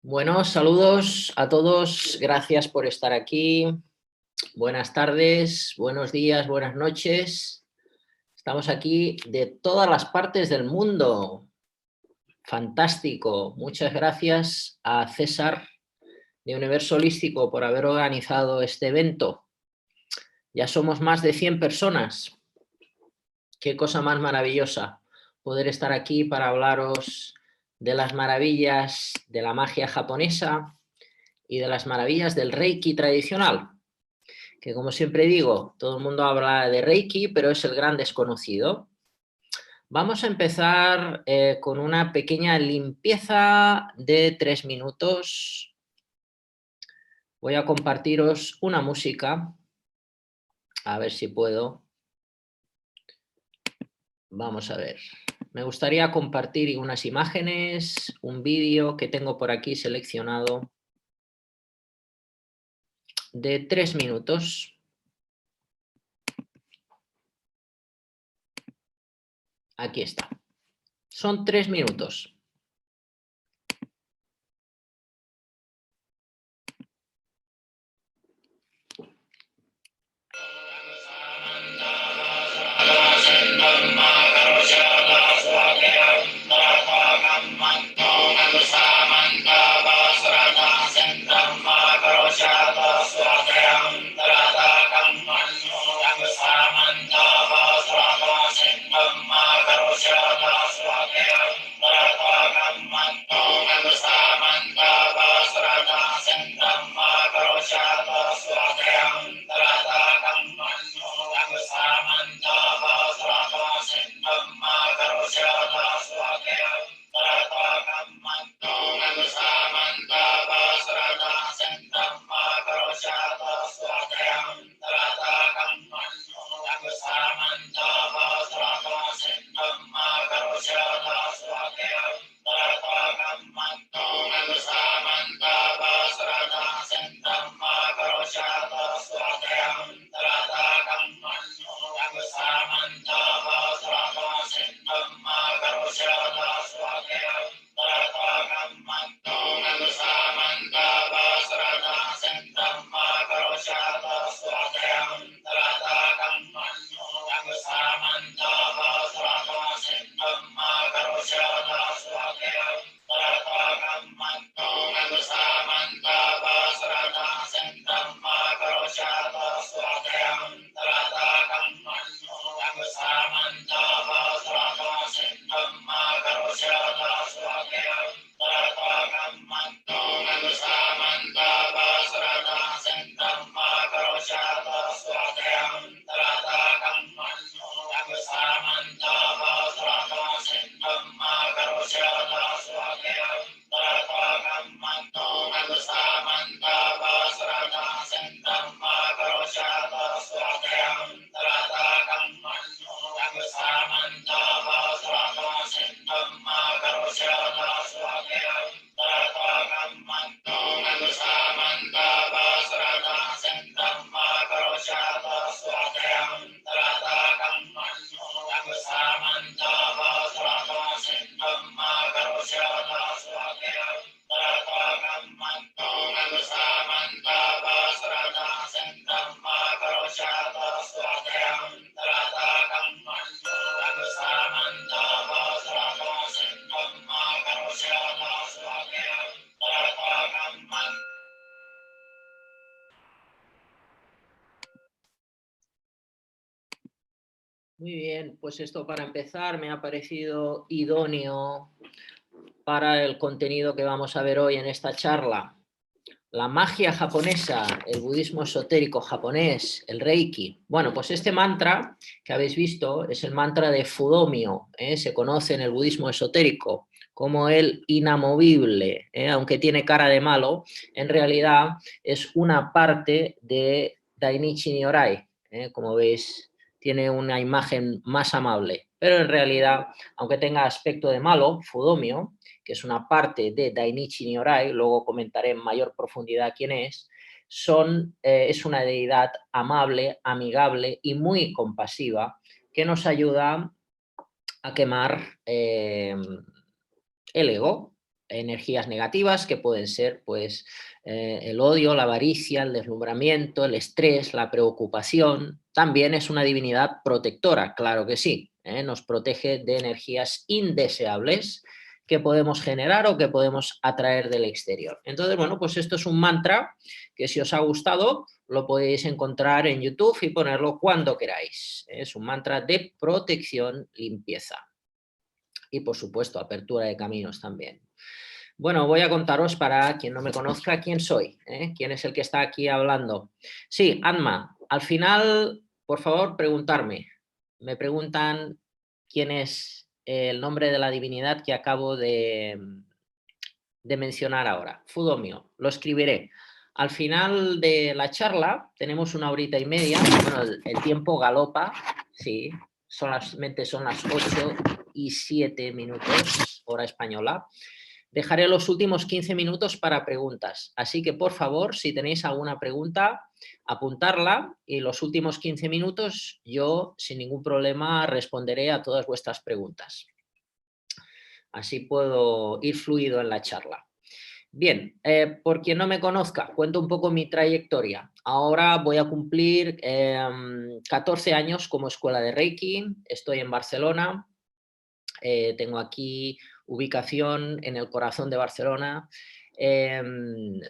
Bueno, saludos a todos, gracias por estar aquí. Buenas tardes, buenos días, buenas noches. Estamos aquí de todas las partes del mundo. Fantástico. Muchas gracias a César de Universo Holístico por haber organizado este evento. Ya somos más de 100 personas. Qué cosa más maravillosa poder estar aquí para hablaros de las maravillas de la magia japonesa y de las maravillas del Reiki tradicional, que como siempre digo, todo el mundo habla de Reiki, pero es el gran desconocido. Vamos a empezar con una pequeña limpieza de 3 minutos. Voy a compartiros una música, a ver si puedo. Vamos a ver. Me gustaría compartir unas imágenes, un vídeo que tengo por aquí seleccionado de 3 minutos. Aquí está. Son 3 minutos. Muy bien, pues esto para empezar me ha parecido idóneo para el contenido que vamos a ver hoy en esta charla. La magia japonesa, el budismo esotérico japonés, el Reiki. Bueno, pues este mantra que habéis visto es el mantra de Fudomyo, se conoce en el budismo esotérico como el inamovible, aunque tiene cara de malo, en realidad es una parte de Dainichi Nyorai, como veis tiene una imagen más amable, pero en realidad, aunque tenga aspecto de malo, Fudomyo, que es una parte de Dainichi Nyorai, luego comentaré en mayor profundidad quién es una deidad amable, amigable y muy compasiva que nos ayuda a quemar el ego, energías negativas que pueden ser pues, el odio, la avaricia, el deslumbramiento, el estrés, la preocupación. También es una divinidad protectora, claro que sí, nos protege de energías indeseables que podemos generar o que podemos atraer del exterior. Entonces, bueno, pues esto es un mantra que si os ha gustado lo podéis encontrar en YouTube y ponerlo cuando queráis. Es un mantra de protección, limpieza y, por supuesto, apertura de caminos también. Bueno, voy a contaros para quien no me conozca quién soy, quién es el que está aquí hablando. Sí, Anma, al final, por favor, preguntarme. Me preguntan quién es el nombre de la divinidad que acabo de mencionar ahora. Fudomio, lo escribiré. Al final de la charla tenemos 1 horita y media. Bueno, el tiempo galopa, sí, solamente son las 8:07, hora española. Dejaré los últimos 15 minutos para preguntas, así que por favor, si tenéis alguna pregunta, apuntarla y los últimos 15 minutos yo sin ningún problema responderé a todas vuestras preguntas. Así puedo ir fluido en la charla. Bien, por quien no me conozca, cuento un poco mi trayectoria. Ahora voy a cumplir 14 años como escuela de Reiki, estoy en Barcelona, tengo aquí ubicación en el corazón de Barcelona,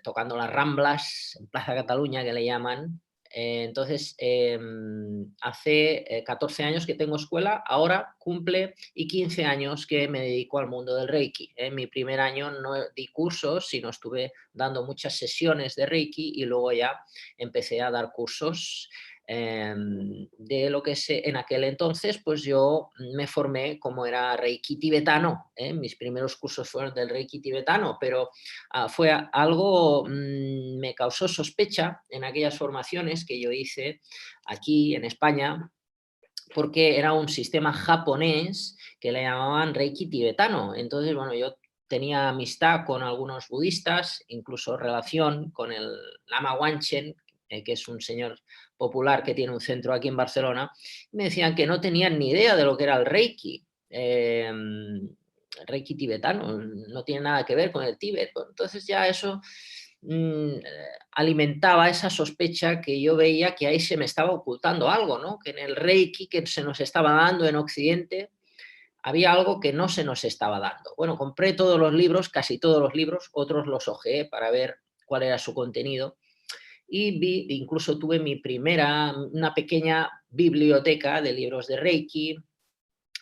tocando las Ramblas, en Plaza Cataluña que le llaman. Entonces, hace 14 años que tengo escuela, ahora cumple y 15 años que me dedico al mundo del Reiki. En mi primer año no di cursos, sino estuve dando muchas sesiones de Reiki y luego ya empecé a dar cursos de lo que en aquel entonces, pues yo me formé como era Reiki tibetano. Mis primeros cursos fueron del Reiki tibetano, pero fue algo, me causó sospecha en aquellas formaciones que yo hice aquí en España, porque era un sistema japonés que le llamaban Reiki tibetano. Entonces, bueno, yo tenía amistad con algunos budistas, incluso relación con el Lama Wanchen, que es un señor popular que tiene un centro aquí en Barcelona, me decían que no tenían ni idea de lo que era el Reiki. Reiki tibetano, no tiene nada que ver con el Tíbet. Entonces ya eso alimentaba esa sospecha que yo veía que ahí se me estaba ocultando algo, ¿no? Que en el Reiki que se nos estaba dando en Occidente había algo que no se nos estaba dando. Bueno, compré todos los libros, casi todos los libros, otros los ojeé para ver cuál era su contenido y incluso tuve una pequeña biblioteca de libros de Reiki,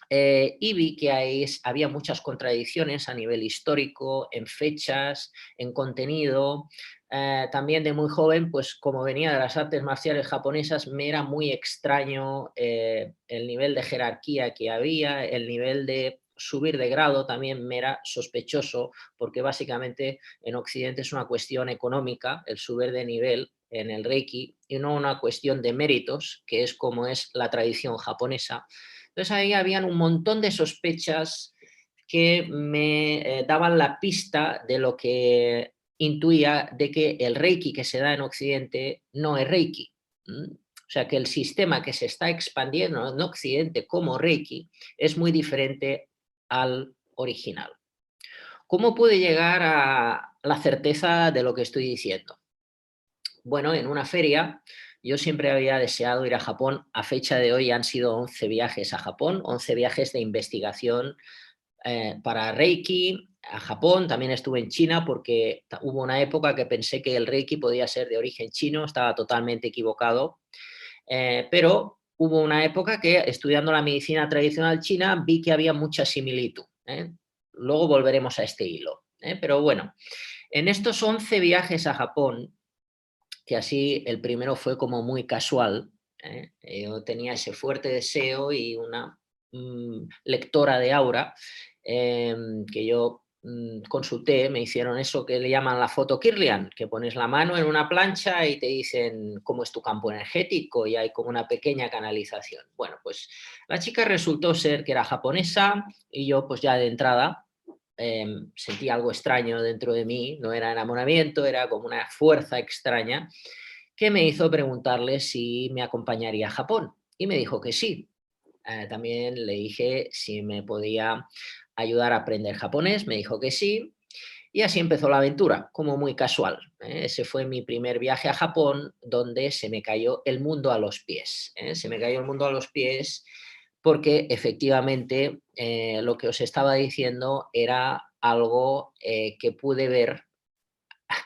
y vi que había muchas contradicciones a nivel histórico, en fechas, en contenido. También de muy joven, pues como venía de las artes marciales japonesas, me era muy extraño el nivel de jerarquía que había, el nivel de subir de grado también me era sospechoso, porque básicamente en Occidente es una cuestión económica el subir de nivel en el Reiki y no una cuestión de méritos, que es como es la tradición japonesa. Entonces ahí habían un montón de sospechas que me daban la pista de lo que intuía de que el Reiki que se da en Occidente no es Reiki. O sea que el sistema que se está expandiendo en Occidente como Reiki es muy diferente al original. ¿Cómo pude llegar a la certeza de lo que estoy diciendo? Bueno, en una feria yo siempre había deseado ir a Japón. A fecha de hoy han sido 11 viajes a Japón, 11 viajes de investigación para Reiki a Japón. También estuve en China porque hubo una época que pensé que el Reiki podía ser de origen chino, estaba totalmente equivocado. Pero hubo una época que estudiando la medicina tradicional china vi que había mucha similitud. Luego volveremos a este hilo. Pero bueno, en estos 11 viajes a Japón, que así el primero fue como muy casual, yo tenía ese fuerte deseo y una lectora de aura que yo consulté, me hicieron eso que le llaman la foto Kirlian, que pones la mano en una plancha y te dicen cómo es tu campo energético y hay como una pequeña canalización. Bueno, pues la chica resultó ser que era japonesa y yo pues ya de entrada sentí algo extraño dentro de mí, no era enamoramiento, era como una fuerza extraña que me hizo preguntarle si me acompañaría a Japón y me dijo que sí. También le dije si me podía ayudar a aprender japonés, me dijo que sí Y así empezó la aventura, como muy casual. Ese fue mi primer viaje a Japón, donde se me cayó el mundo a los pies. Se me cayó el mundo a los pies porque efectivamente lo que os estaba diciendo era algo que pude ver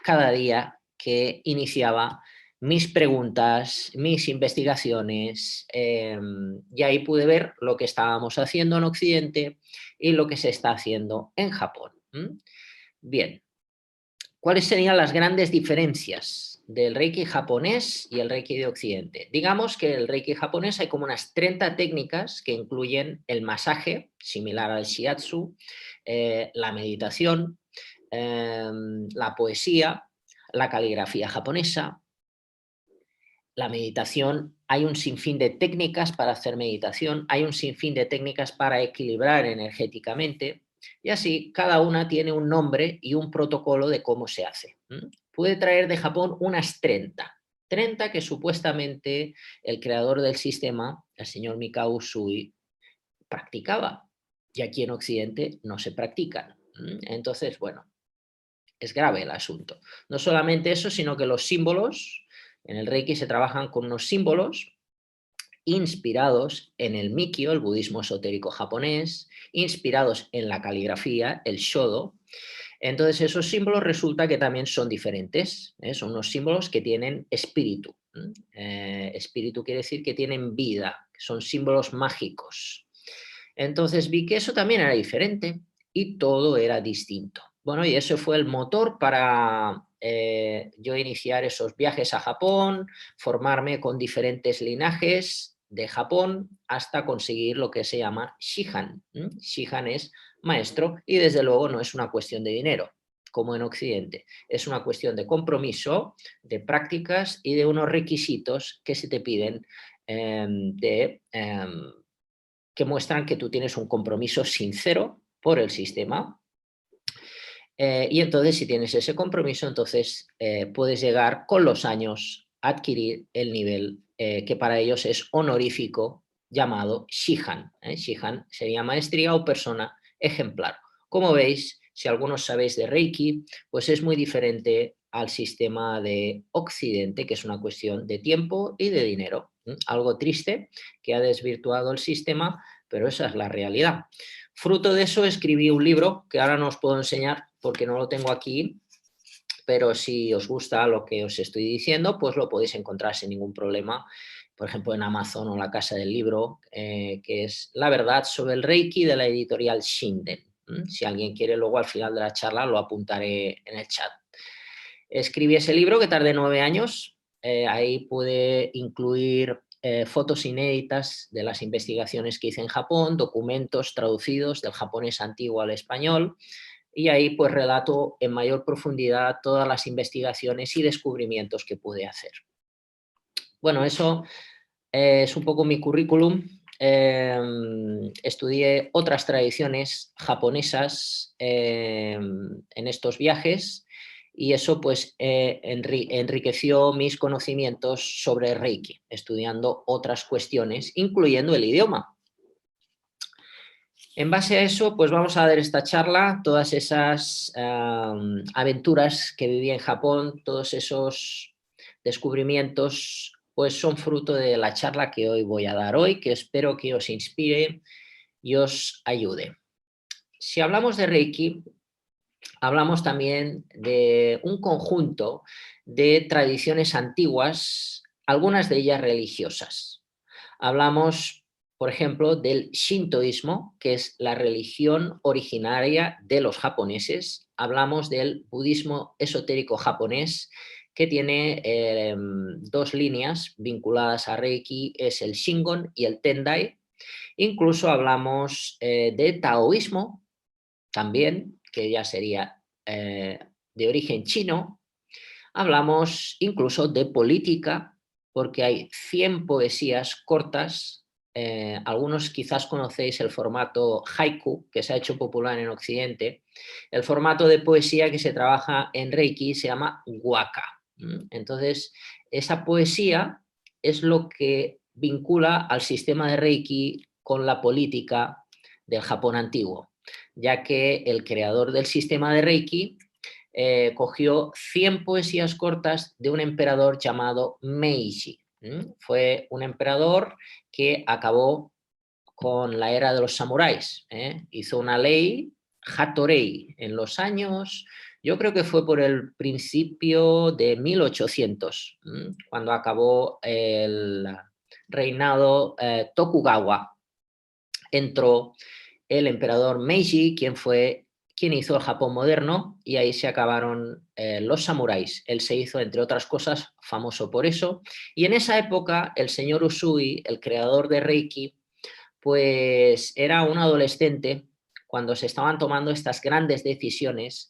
cada día que iniciaba mis preguntas, mis investigaciones, y ahí pude ver lo que estábamos haciendo en Occidente y lo que se está haciendo en Japón. Bien, ¿cuáles serían las grandes diferencias del Reiki japonés y el Reiki de Occidente? Digamos que el Reiki japonés hay como unas 30 técnicas que incluyen el masaje, similar al shiatsu, la meditación, la poesía, la caligrafía japonesa, la meditación. Hay un sinfín de técnicas para hacer meditación, hay un sinfín de técnicas para equilibrar energéticamente, y así cada una tiene un nombre y un protocolo de cómo se hace. Pude traer de Japón unas 30 que supuestamente el creador del sistema, el señor Mikao Usui, practicaba, y aquí en Occidente no se practican. Entonces, bueno, es grave el asunto. No solamente eso, sino que los símbolos, en el Reiki se trabajan con unos símbolos inspirados en el Mikyo, el budismo esotérico japonés, inspirados en la caligrafía, el Shodo. Entonces esos símbolos resulta que también son diferentes, son unos símbolos que tienen espíritu. Espíritu quiere decir que tienen vida, son símbolos mágicos. Entonces vi que eso también era diferente y todo era distinto. Bueno, y eso fue el motor para yo iniciar esos viajes a Japón, formarme con diferentes linajes de Japón hasta conseguir lo que se llama Shihan. Shihan es maestro y desde luego no es una cuestión de dinero, como en Occidente. Es una cuestión de compromiso, de prácticas y de unos requisitos que se te piden que muestran que tú tienes un compromiso sincero por el sistema. Y entonces, si tienes ese compromiso, entonces puedes llegar con los años a adquirir el nivel que para ellos es honorífico, llamado Shihan. Shihan sería maestría o persona ejemplar. Como veis, si algunos sabéis de Reiki, pues es muy diferente al sistema de Occidente, que es una cuestión de tiempo y de dinero. Algo triste que ha desvirtuado el sistema, pero esa es la realidad. Fruto de eso escribí un libro que ahora no os puedo enseñar porque no lo tengo aquí, pero si os gusta lo que os estoy diciendo, pues lo podéis encontrar sin ningún problema, por ejemplo en Amazon o la Casa del Libro, que es La verdad sobre el Reiki, de la editorial Shinden. Si alguien quiere, luego al final de la charla lo apuntaré en el chat. Escribí ese libro que tardé 9 años, ahí pude incluir fotos inéditas de las investigaciones que hice en Japón, documentos traducidos del japonés antiguo al español, y ahí pues relato en mayor profundidad todas las investigaciones y descubrimientos que pude hacer. Bueno, eso es un poco mi currículum. Estudié otras tradiciones japonesas en estos viajes y eso pues enriqueció mis conocimientos sobre Reiki, estudiando otras cuestiones, incluyendo el idioma. En base a eso, pues vamos a ver esta charla, todas esas aventuras que viví en Japón, todos esos descubrimientos, pues son fruto de la charla que hoy voy a dar hoy, que espero que os inspire y os ayude. Si hablamos de Reiki, hablamos también de un conjunto de tradiciones antiguas, algunas de ellas religiosas. Hablamos, por ejemplo, del shintoísmo, que es la religión originaria de los japoneses. Hablamos del budismo esotérico japonés, que tiene dos líneas vinculadas a Reiki, es el Shingon y el Tendai. Incluso hablamos de taoísmo, también, que ya sería de origen chino. Hablamos incluso de política, porque hay 100 poesías cortas. Algunos quizás conocéis el formato haiku, que se ha hecho popular en Occidente. El formato de poesía que se trabaja en Reiki se llama waka. Entonces, esa poesía es lo que vincula al sistema de Reiki con la política del Japón antiguo, ya que el creador del sistema de Reiki cogió 100 poesías cortas de un emperador llamado Meiji. Fue un emperador que acabó con la era de los samuráis. Hizo una ley, Hattorei, en los años, yo creo que fue por el principio de 1800, cuando acabó el reinado Tokugawa. Entró el emperador Meiji, quien hizo el Japón moderno, y ahí se acabaron los samuráis. Él se hizo, entre otras cosas, famoso por eso. Y en esa época, el señor Usui, el creador de Reiki, pues era un adolescente cuando se estaban tomando estas grandes decisiones,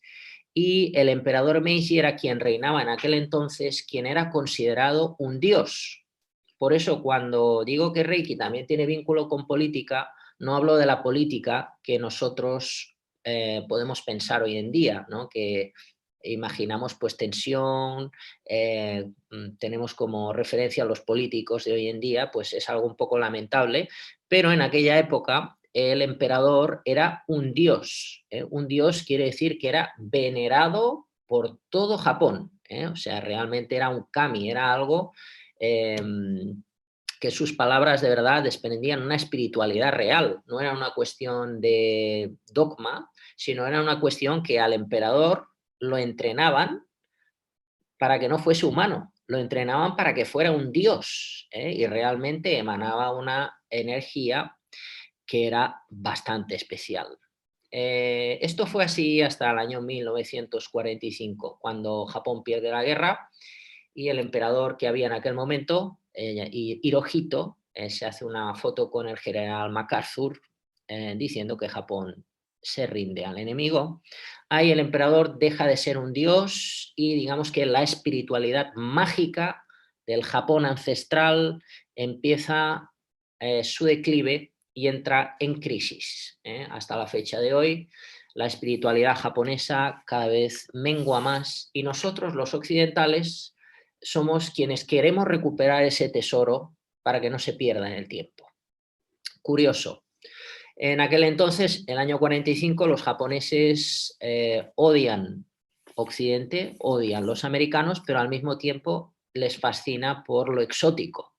y el emperador Meiji era quien reinaba en aquel entonces, quien era considerado un dios. Por eso, cuando digo que Reiki también tiene vínculo con política, no hablo de la política que nosotros podemos pensar hoy en día, ¿no? Que imaginamos pues tensión, tenemos como referencia a los políticos de hoy en día, pues es algo un poco lamentable, pero en aquella época el emperador era un dios. Un dios quiere decir que era venerado por todo Japón. O sea, realmente era un kami, era algo que sus palabras de verdad desprendían una espiritualidad real. No era una cuestión de dogma, sino era una cuestión que al emperador lo entrenaban para que no fuese humano, lo entrenaban para que fuera un dios, y realmente emanaba una energía que era bastante especial. Esto fue así hasta el año 1945, cuando Japón pierde la guerra y el emperador que había en aquel momento, Hirohito, se hace una foto con el general MacArthur diciendo que Japón se rinde al enemigo. Ahí el emperador deja de ser un dios y digamos que la espiritualidad mágica del Japón ancestral empieza su declive y entra en crisis. Hasta la fecha de hoy, la espiritualidad japonesa cada vez mengua más y nosotros, los occidentales, somos quienes queremos recuperar ese tesoro para que no se pierda en el tiempo. Curioso. En aquel entonces, el año 45, los japoneses odian Occidente, odian los americanos, pero al mismo tiempo les fascina por lo exótico.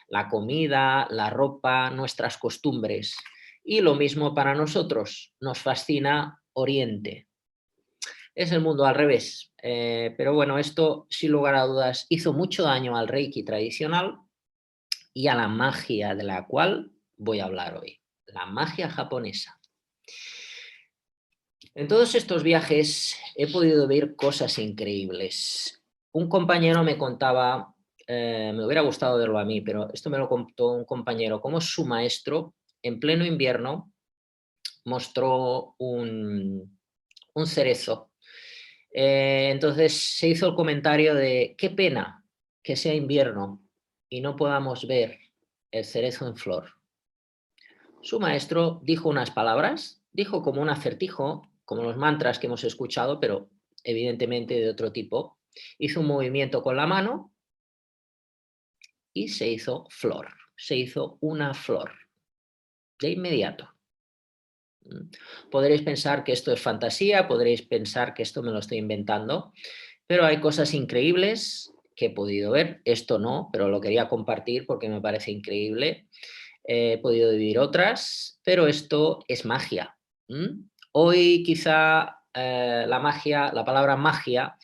La comida, la ropa, nuestras costumbres. Y lo mismo para nosotros, nos fascina Oriente. Es el mundo al revés. Pero bueno, esto sin lugar a dudas hizo mucho daño al Reiki tradicional y a la magia de la cual voy a hablar hoy. La magia japonesa. En todos estos viajes he podido ver cosas increíbles. Un compañero me contaba, me hubiera gustado verlo a mí, pero esto me lo contó un compañero, cómo su maestro en pleno invierno mostró un cerezo. Entonces se hizo el comentario de qué pena que sea invierno y no podamos ver el cerezo en flor. Su maestro dijo unas palabras, dijo como un acertijo, como los mantras que hemos escuchado, pero evidentemente de otro tipo. Hizo un movimiento con la mano y se hizo flor, se hizo una flor, de inmediato. Podréis pensar que esto es fantasía, podréis pensar que esto me lo estoy inventando, pero hay cosas increíbles que he podido ver. Esto no, pero lo quería compartir porque me parece increíble. He podido vivir otras, pero esto es magia. Hoy quizá la magia, la palabra magia,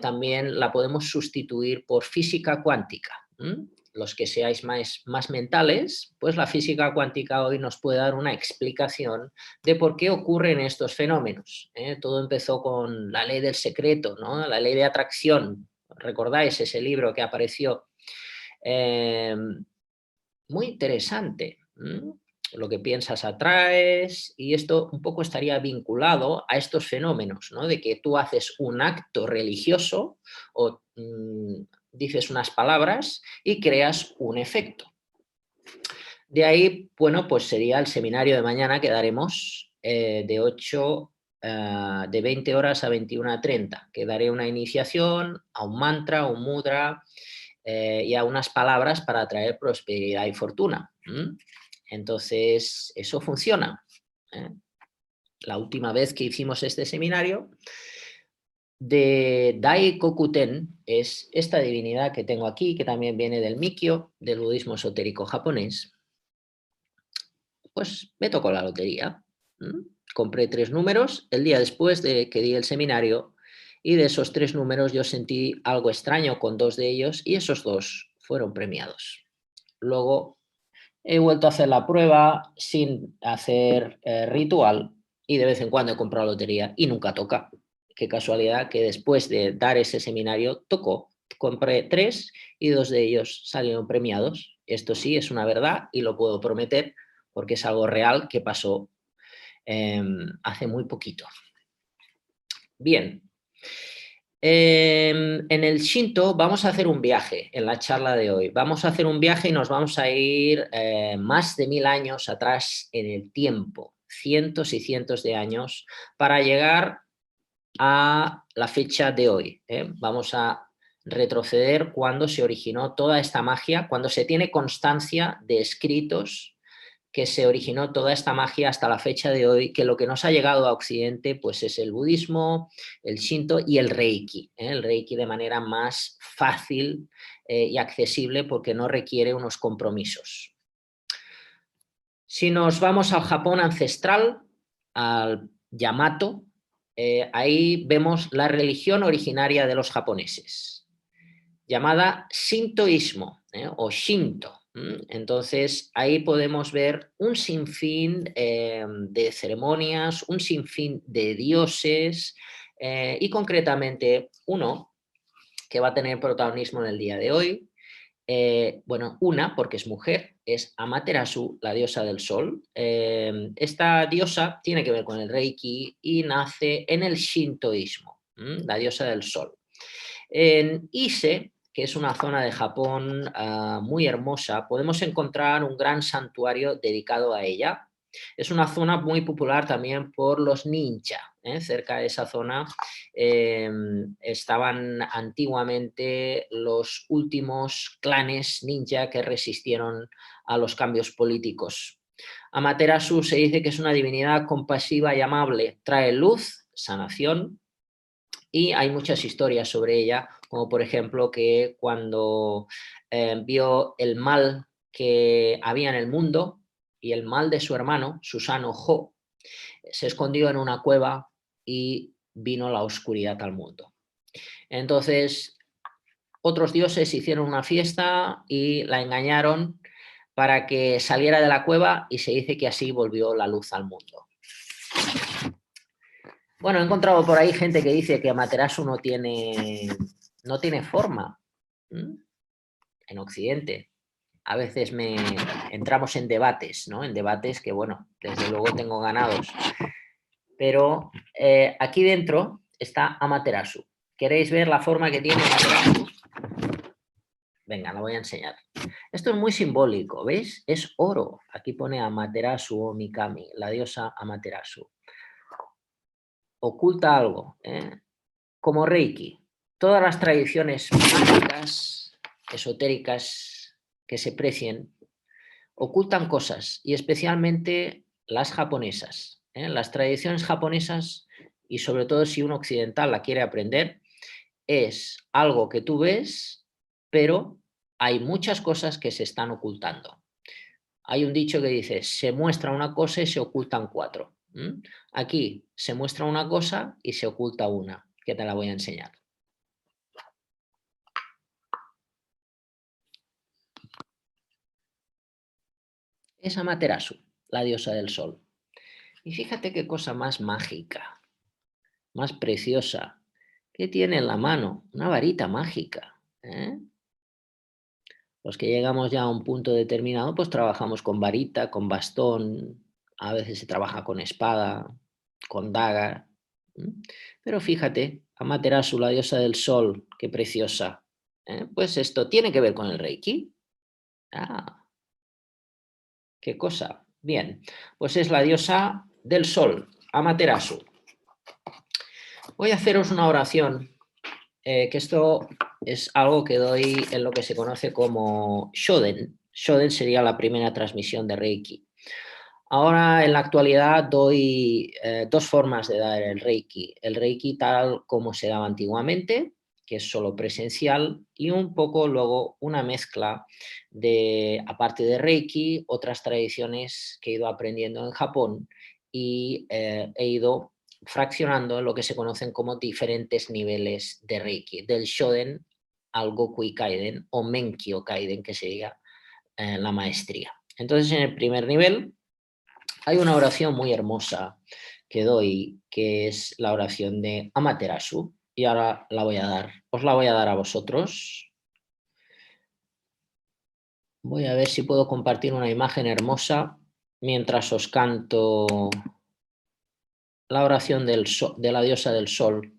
también la podemos sustituir por física cuántica. Los que seáis más mentales, pues la física cuántica hoy nos puede dar una explicación de por qué ocurren estos fenómenos. Todo empezó con la ley del secreto, ¿no? La ley de atracción. ¿Recordáis ese libro que apareció? Muy interesante. Lo que piensas atraes, y esto un poco estaría vinculado a estos fenómenos, ¿no? De que tú haces un acto religioso o dices unas palabras y creas un efecto. De ahí, bueno, pues sería el seminario de mañana que daremos de 20 horas a 21:30, que daré una iniciación a un mantra, un mudra y a unas palabras para atraer prosperidad y fortuna. Entonces, eso funciona. La última vez que hicimos este seminario, de Daikokuten es esta divinidad que tengo aquí, que también viene del Mikkyo, del budismo esotérico japonés. Pues me tocó la lotería. Compré 3 números el día después de que di el seminario y de esos 3 números yo sentí algo extraño con 2 de ellos y esos 2 fueron premiados. Luego he vuelto a hacer la prueba sin hacer ritual y de vez en cuando he comprado lotería y nunca toca. Qué casualidad que después de dar ese seminario tocó. Compré 3 y 2 de ellos salieron premiados. Esto sí es una verdad y lo puedo prometer porque es algo real que pasó hace muy poquito. Bien. En el Shinto vamos a hacer un viaje en la charla de hoy. Vamos a hacer un viaje y nos vamos a ir más de 1000 años atrás en el tiempo, cientos y cientos de años, para llegar a la fecha de hoy. Vamos a retroceder cuando se originó toda esta magia, cuando se tiene constancia de escritos que se originó toda esta magia hasta la fecha de hoy, que lo que nos ha llegado a Occidente pues es el budismo, el Shinto y el Reiki. El Reiki de manera más fácil y accesible porque no requiere unos compromisos. Si nos vamos al Japón ancestral, al Yamato, ahí vemos la religión originaria de los japoneses, llamada Shintoísmo o Shinto. Entonces ahí podemos ver un sinfín de ceremonias, un sinfín de dioses y concretamente uno que va a tener protagonismo en el día de hoy. Bueno, una porque es mujer, es Amaterasu, la diosa del sol. Esta diosa tiene que ver con el Reiki y nace en el Shintoísmo, la diosa del sol. En Ise, que es una zona de Japón muy hermosa, podemos encontrar un gran santuario dedicado a ella. Es una zona muy popular también por los ninja. Cerca de esa zona estaban antiguamente los últimos clanes ninja que resistieron a los cambios políticos. Amaterasu se dice que es una divinidad compasiva y amable, trae luz, sanación, y hay muchas historias sobre ella, como por ejemplo que cuando vio el mal que había en el mundo y el mal de su hermano, Susanoo-ho, se escondió en una cueva y vino la oscuridad al mundo. Entonces, otros dioses hicieron una fiesta y la engañaron para que saliera de la cueva y se dice que así volvió la luz al mundo. Bueno, he encontrado por ahí gente que dice que Amaterasu no tiene forma en Occidente. A veces entramos en debates, ¿no? En debates que, bueno, desde luego tengo ganados. Pero aquí dentro está Amaterasu. ¿Queréis ver la forma que tiene Amaterasu? Venga, la voy a enseñar. Esto es muy simbólico, ¿veis? Es oro. Aquí pone Amaterasu o Mikami, la diosa Amaterasu. Oculta algo, como Reiki. Todas las tradiciones mágicas, esotéricas que se precien, ocultan cosas y especialmente las japonesas. Las tradiciones japonesas, y sobre todo si un occidental la quiere aprender, es algo que tú ves, pero hay muchas cosas que se están ocultando. Hay un dicho que dice, se muestra una cosa y se ocultan 4. Aquí se muestra una cosa y se oculta una, que te la voy a enseñar. Es Amaterasu, la diosa del sol. Y fíjate qué cosa más mágica, más preciosa. ¿Qué tiene en la mano? Una varita mágica. Los que llegamos ya a un punto determinado, pues trabajamos con varita, con bastón, a veces se trabaja con espada, con daga. Pero fíjate, Amaterasu, la diosa del sol, qué preciosa. Pues esto tiene que ver con el Reiki. Ah, qué cosa. Bien, pues es la diosa del sol, Amaterasu. Voy a haceros una oración, que esto es algo que doy en lo que se conoce como Shoden. Shoden sería la primera transmisión de Reiki. Ahora, en la actualidad, doy dos formas de dar el Reiki. El Reiki tal como se daba antiguamente, que es solo presencial, y un poco luego una mezcla de, aparte de Reiki, otras tradiciones que he ido aprendiendo en Japón y he ido fraccionando lo que se conocen como diferentes niveles de Reiki, del Shoden al Gokui Kaiden o Menkyo Kaiden, que se diga la maestría. Entonces, en el primer nivel hay una oración muy hermosa que doy, que es la oración de Amaterasu, y ahora la voy a dar, os la voy a dar a vosotros. Voy a ver si puedo compartir una imagen hermosa mientras os canto la oración de la diosa del sol.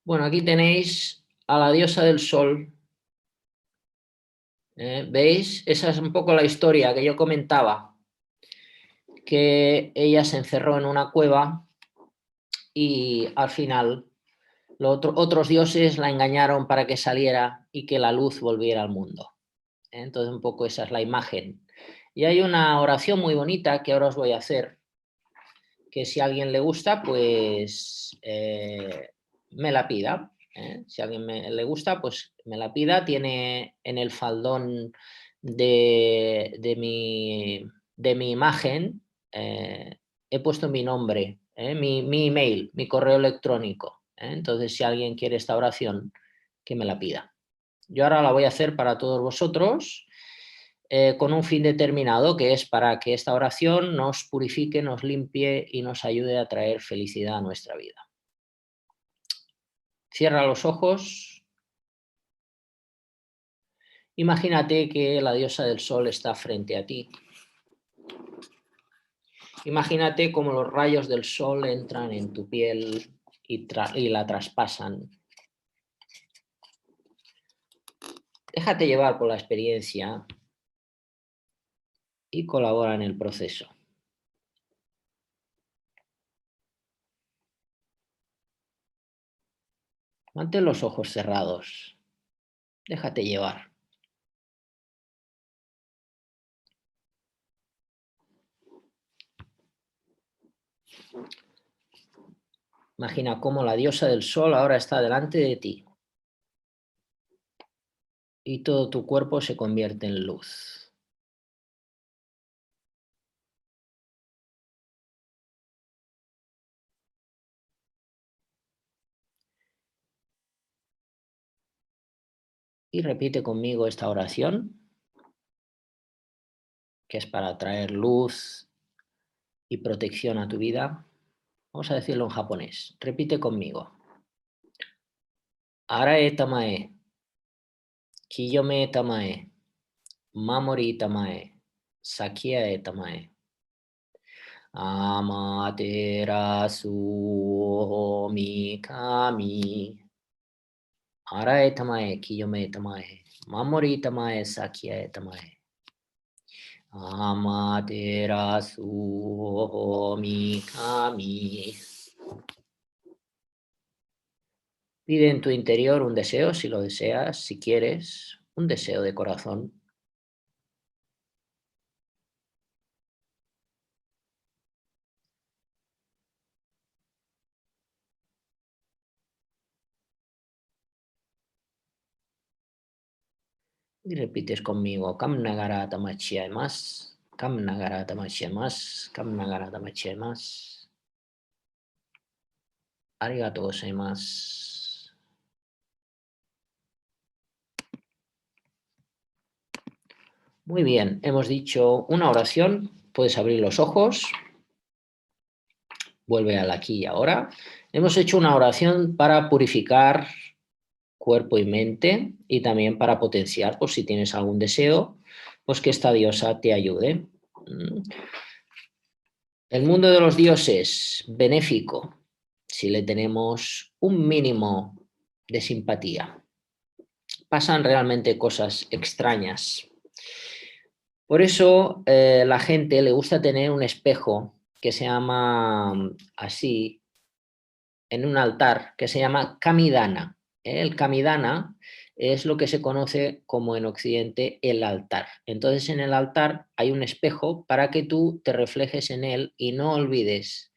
Bueno, aquí tenéis a la diosa del sol. ¿Veis? Esa es un poco la historia que yo comentaba, que ella se encerró en una cueva y al final otros dioses la engañaron para que saliera y que la luz volviera al mundo. Entonces un poco esa es la imagen. Y hay una oración muy bonita que ahora os voy a hacer, que si a alguien le gusta, pues me la pida. Si a alguien le gusta, pues me la pida. Tiene en el faldón de mi imagen, he puesto mi nombre, mi email, mi correo electrónico. Entonces, si alguien quiere esta oración, que me la pida. Yo ahora la voy a hacer para todos vosotros con un fin determinado, que es para que esta oración nos purifique, nos limpie y nos ayude a traer felicidad a nuestra vida. Cierra los ojos. Imagínate que la diosa del sol está frente a ti. Imagínate cómo los rayos del sol entran en tu piel y la traspasan. Déjate llevar por la experiencia y colabora en el proceso. Mantén los ojos cerrados. Déjate llevar. Imagina cómo la diosa del sol ahora está delante de ti. Y todo tu cuerpo se convierte en luz. Y repite conmigo esta oración, que es para traer luz y protección a tu vida. Vamos a decirlo en japonés. Repite conmigo. Arae tamae, kiyome tamae, mamori tamae, sakiae tamae. Amaterasu mikami. Arae tamae, kiyome tamae, mamori tamae, sakiae tamae. Amaterasu mikami. Pide en tu interior un deseo, si lo deseas, si quieres, un deseo de corazón. Y repites conmigo, Kam Nagara Tamachiamas, Kam Nagara Tamachiamas, Kam Nagara Tamachiamas. Arigatou gozaimasu. Muy bien, hemos dicho una oración, puedes abrir los ojos, vuelve al aquí y ahora. Hemos hecho una oración para purificar cuerpo y mente y también para potenciar, pues si tienes algún deseo, pues que esta diosa te ayude. El mundo de los dioses, benéfico, si le tenemos un mínimo de simpatía. Pasan realmente cosas extrañas. Por eso la gente le gusta tener un espejo que se llama así, en un altar, que se llama kamidana. El kamidana es lo que se conoce como en Occidente el altar. Entonces en el altar hay un espejo para que tú te reflejes en él y no olvides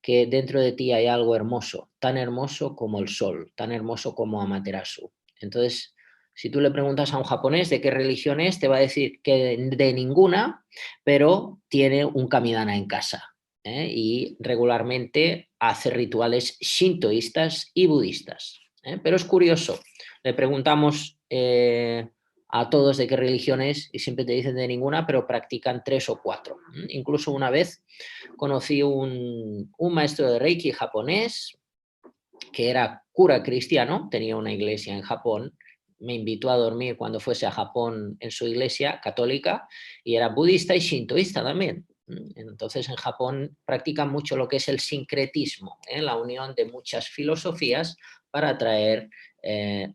que dentro de ti hay algo hermoso, tan hermoso como el sol, tan hermoso como Amaterasu. Entonces, si tú le preguntas a un japonés de qué religión es, te va a decir que de ninguna, pero tiene un kamidana en casa. Y regularmente hace rituales shintoístas y budistas. Pero es curioso, le preguntamos a todos de qué religión es y siempre te dicen de ninguna, pero practican 3 o 4. Incluso una vez conocí un maestro de Reiki japonés que era cura cristiano, tenía una iglesia en Japón, me invitó a dormir cuando fuese a Japón en su iglesia católica y era budista y shintoísta también. Entonces en Japón practican mucho lo que es el sincretismo, la unión de muchas filosofías para traer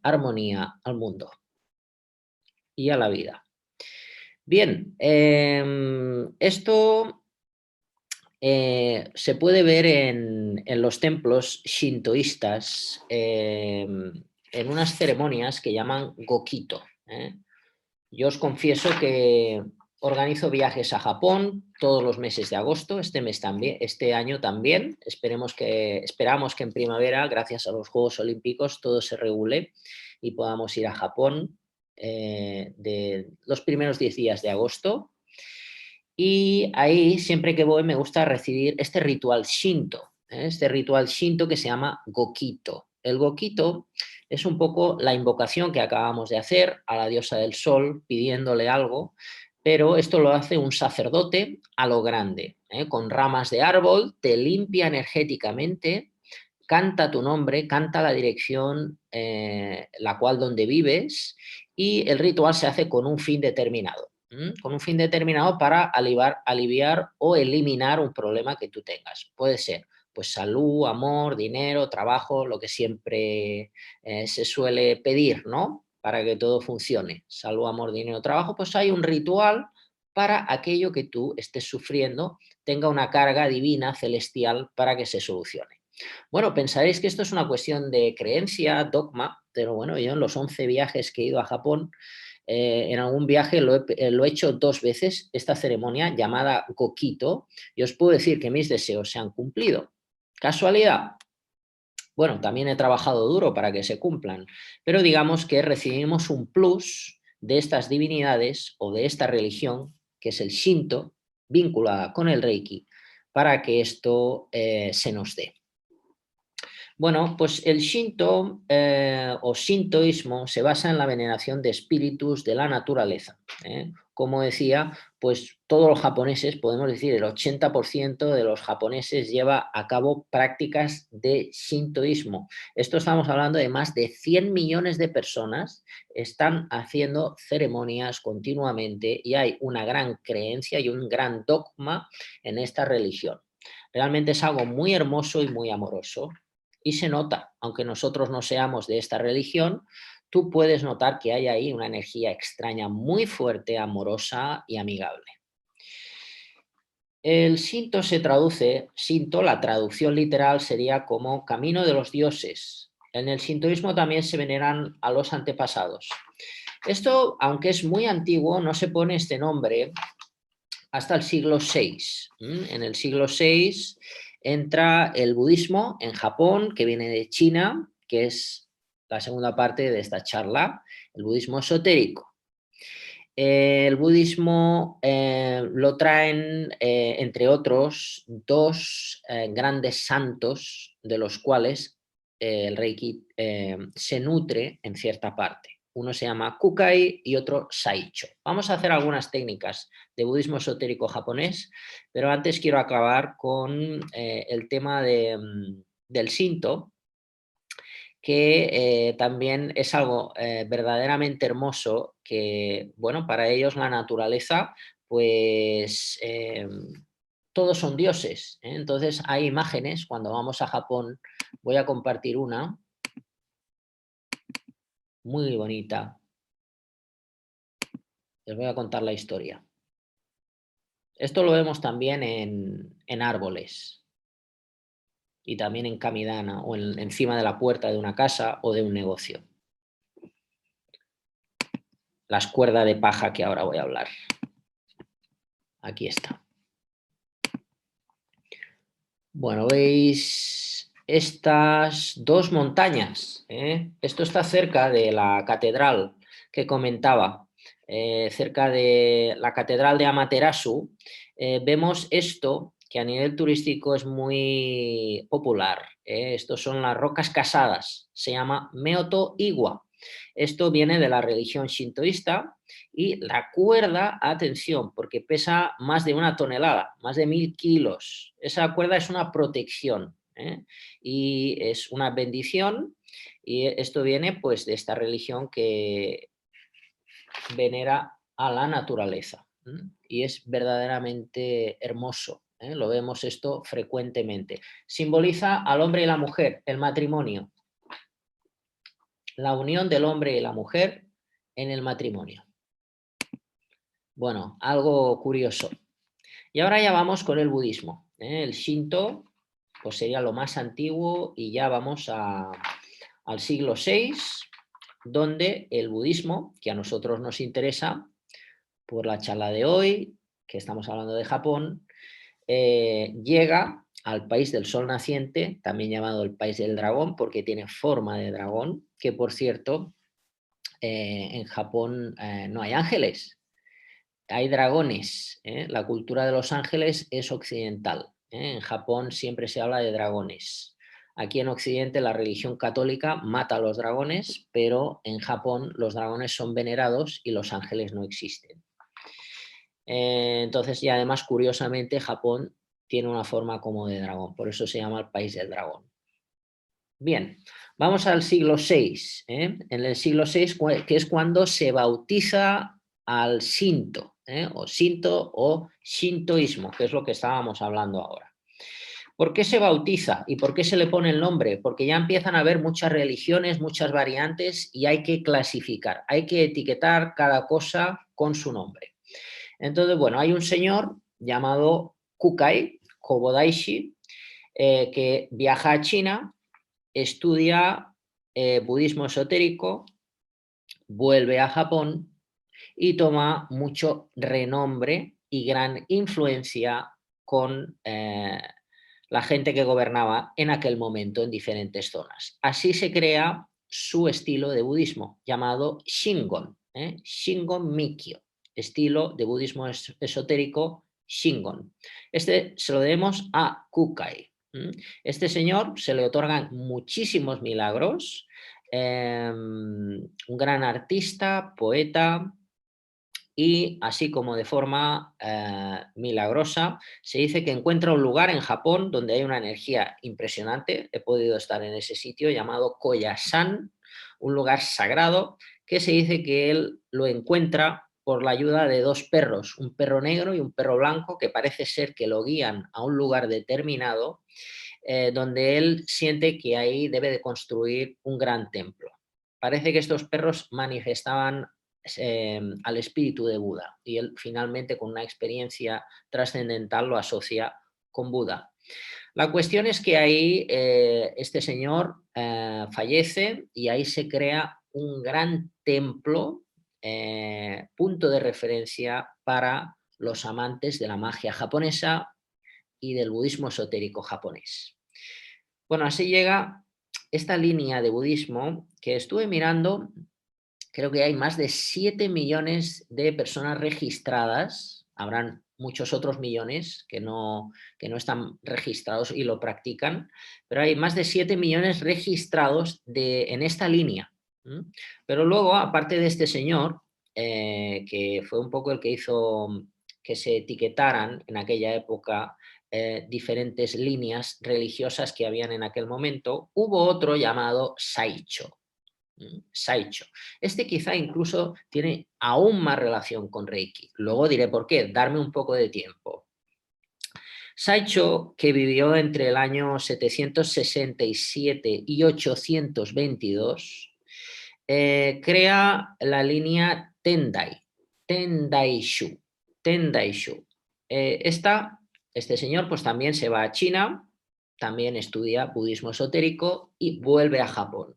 armonía al mundo y a la vida. Bien, esto se puede ver en los templos shintoístas en unas ceremonias que llaman Gokito. Yo os confieso que organizo viajes a Japón todos los meses de agosto, este mes también, este año también. Esperamos que en primavera, gracias a los Juegos Olímpicos, todo se regule y podamos ir a Japón de los primeros 10 días de agosto. Y ahí, siempre que voy, me gusta recibir este ritual Shinto, este ritual Shinto que se llama Gokito. El Gokito es un poco la invocación que acabamos de hacer a la diosa del sol pidiéndole algo, pero esto lo hace un sacerdote a lo grande, con ramas de árbol, te limpia energéticamente, canta tu nombre, canta la dirección, la cual donde vives, y el ritual se hace con un fin determinado. Con un fin determinado para aliviar o eliminar un problema que tú tengas. Puede ser pues salud, amor, dinero, trabajo, lo que siempre se suele pedir, ¿no? Para que todo funcione. Salud, amor, dinero, trabajo, pues hay un ritual para aquello que tú estés sufriendo tenga una carga divina, celestial, para que se solucione. Bueno, pensaréis que esto es una cuestión de creencia, dogma, pero bueno, yo en los 11 viajes que he ido a Japón, en algún viaje lo he hecho 2 veces, esta ceremonia llamada Gokito, y os puedo decir que mis deseos se han cumplido. ¿Casualidad? Bueno, también he trabajado duro para que se cumplan, pero digamos que recibimos un plus de estas divinidades o de esta religión, que es el Shinto, vinculada con el Reiki, para que esto se nos dé. Bueno, pues el Shinto o Shintoísmo se basa en la veneración de espíritus de la naturaleza. Como decía, pues todos los japoneses, podemos decir el 80% de los japoneses lleva a cabo prácticas de Shintoísmo. Esto estamos hablando de más de 100 millones de personas están haciendo ceremonias continuamente y hay una gran creencia y un gran dogma en esta religión. Realmente es algo muy hermoso y muy amoroso. Y se nota, aunque nosotros no seamos de esta religión, tú puedes notar que hay ahí una energía extraña muy fuerte, amorosa y amigable. El Shinto se traduce, Shinto, la traducción literal sería como camino de los dioses. En el shintoísmo también se veneran a los antepasados. Esto, aunque es muy antiguo, no se pone este nombre hasta el siglo VI. En el siglo VI entra el budismo en Japón, que viene de China, que es la segunda parte de esta charla, el budismo esotérico. El budismo lo traen, entre otros, 2 grandes santos, de los cuales el Reiki se nutre en cierta parte. Uno se llama Kukai y otro Saicho. Vamos a hacer algunas técnicas de budismo esotérico japonés, pero antes quiero acabar con el tema del Shinto, que también es algo verdaderamente hermoso, que, bueno, para ellos la naturaleza, pues todos son dioses. Entonces hay imágenes, cuando vamos a Japón, voy a compartir una muy bonita, les voy a contar la historia. Esto lo vemos también en árboles y también en kamidana o encima de la puerta de una casa o de un negocio. Las cuerdas de paja que ahora voy a hablar. Aquí está. Bueno, veis estas dos montañas, ¿eh? Esto está cerca de la catedral que comentaba, cerca de la catedral de Amaterasu. Vemos esto que a nivel turístico es muy popular, ¿eh? Estos son las rocas casadas, se llama Meoto Iwa. Esto viene de la religión shintoísta y la cuerda, atención, porque pesa más de 1 tonelada, más de 1000 kilos. Esa cuerda es una protección, ¿eh? Y es una bendición, y esto viene pues de esta religión que venera a la naturaleza, ¿eh? Y es verdaderamente hermoso, ¿eh? Lo vemos esto frecuentemente. Simboliza al hombre y la mujer, el matrimonio, la unión del hombre y la mujer en el matrimonio. Bueno, algo curioso. Y ahora ya vamos con el budismo, ¿eh? El Shinto pues sería lo más antiguo y ya vamos al siglo VI, donde el budismo, que a nosotros nos interesa por la charla de hoy, que estamos hablando de Japón, llega al país del sol naciente, también llamado el país del dragón, porque tiene forma de dragón, que por cierto, en Japón no hay ángeles, hay dragones, ¿eh? La cultura de los ángeles es occidental, ¿eh? En Japón siempre se habla de dragones. Aquí en Occidente la religión católica mata a los dragones, pero en Japón los dragones son venerados y los ángeles no existen. Entonces, y además, curiosamente, Japón tiene una forma como de dragón, por eso se llama el país del dragón. Bien, vamos al siglo VI, ¿eh? En el siglo VI, que es cuando se bautiza al Shinto, ¿eh? O Shinto o Shintoísmo, que es lo que estábamos hablando ahora. ¿Por qué se bautiza y por qué se le pone el nombre? Porque ya empiezan a haber muchas religiones, muchas variantes y hay que clasificar, hay que etiquetar cada cosa con su nombre. Entonces, bueno, hay un señor llamado Kukai Kobodaishi, que viaja a China, estudia budismo esotérico, vuelve a Japón y toma mucho renombre y gran influencia con la gente que gobernaba en aquel momento en diferentes zonas. Así se crea su estilo de budismo llamado Shingon, Shingon Mikyo, estilo de budismo esotérico Shingon. Este se lo debemos a Kukai. Este señor se le otorgan muchísimos milagros, un gran artista, poeta, y así como de forma milagrosa se dice que encuentra un lugar en Japón donde hay una energía impresionante. He podido estar en ese sitio llamado Koyasan, un lugar sagrado, que se dice que él lo encuentra por la ayuda de dos perros, un perro negro y un perro blanco, que parece ser que lo guían a un lugar determinado, donde él siente que ahí debe de construir un gran templo. Parece que estos perros manifestaban al espíritu de Buda, y él finalmente, con una experiencia trascendental, lo asocia con Buda. La cuestión es que ahí este señor fallece y ahí se crea un gran templo, punto de referencia para los amantes de la magia japonesa y del budismo esotérico japonés. Bueno, así llega esta línea de budismo que estuve mirando. Creo que hay más de 7 millones de personas registradas. Habrán muchos otros millones que no están registrados y lo practican, pero hay más de 7 millones registrados en esta línea. Pero luego, aparte de este señor, que fue un poco el que hizo que se etiquetaran en aquella época diferentes líneas religiosas que habían en aquel momento, hubo otro llamado Saicho. Saicho. Este quizá incluso tiene aún más relación con Reiki. Luego diré por qué, darme un poco de tiempo. Saicho, que vivió entre el año 767 y 822, crea la línea Tendai, Tendaishu. Este señor pues también se va a China, también estudia budismo esotérico y vuelve a Japón.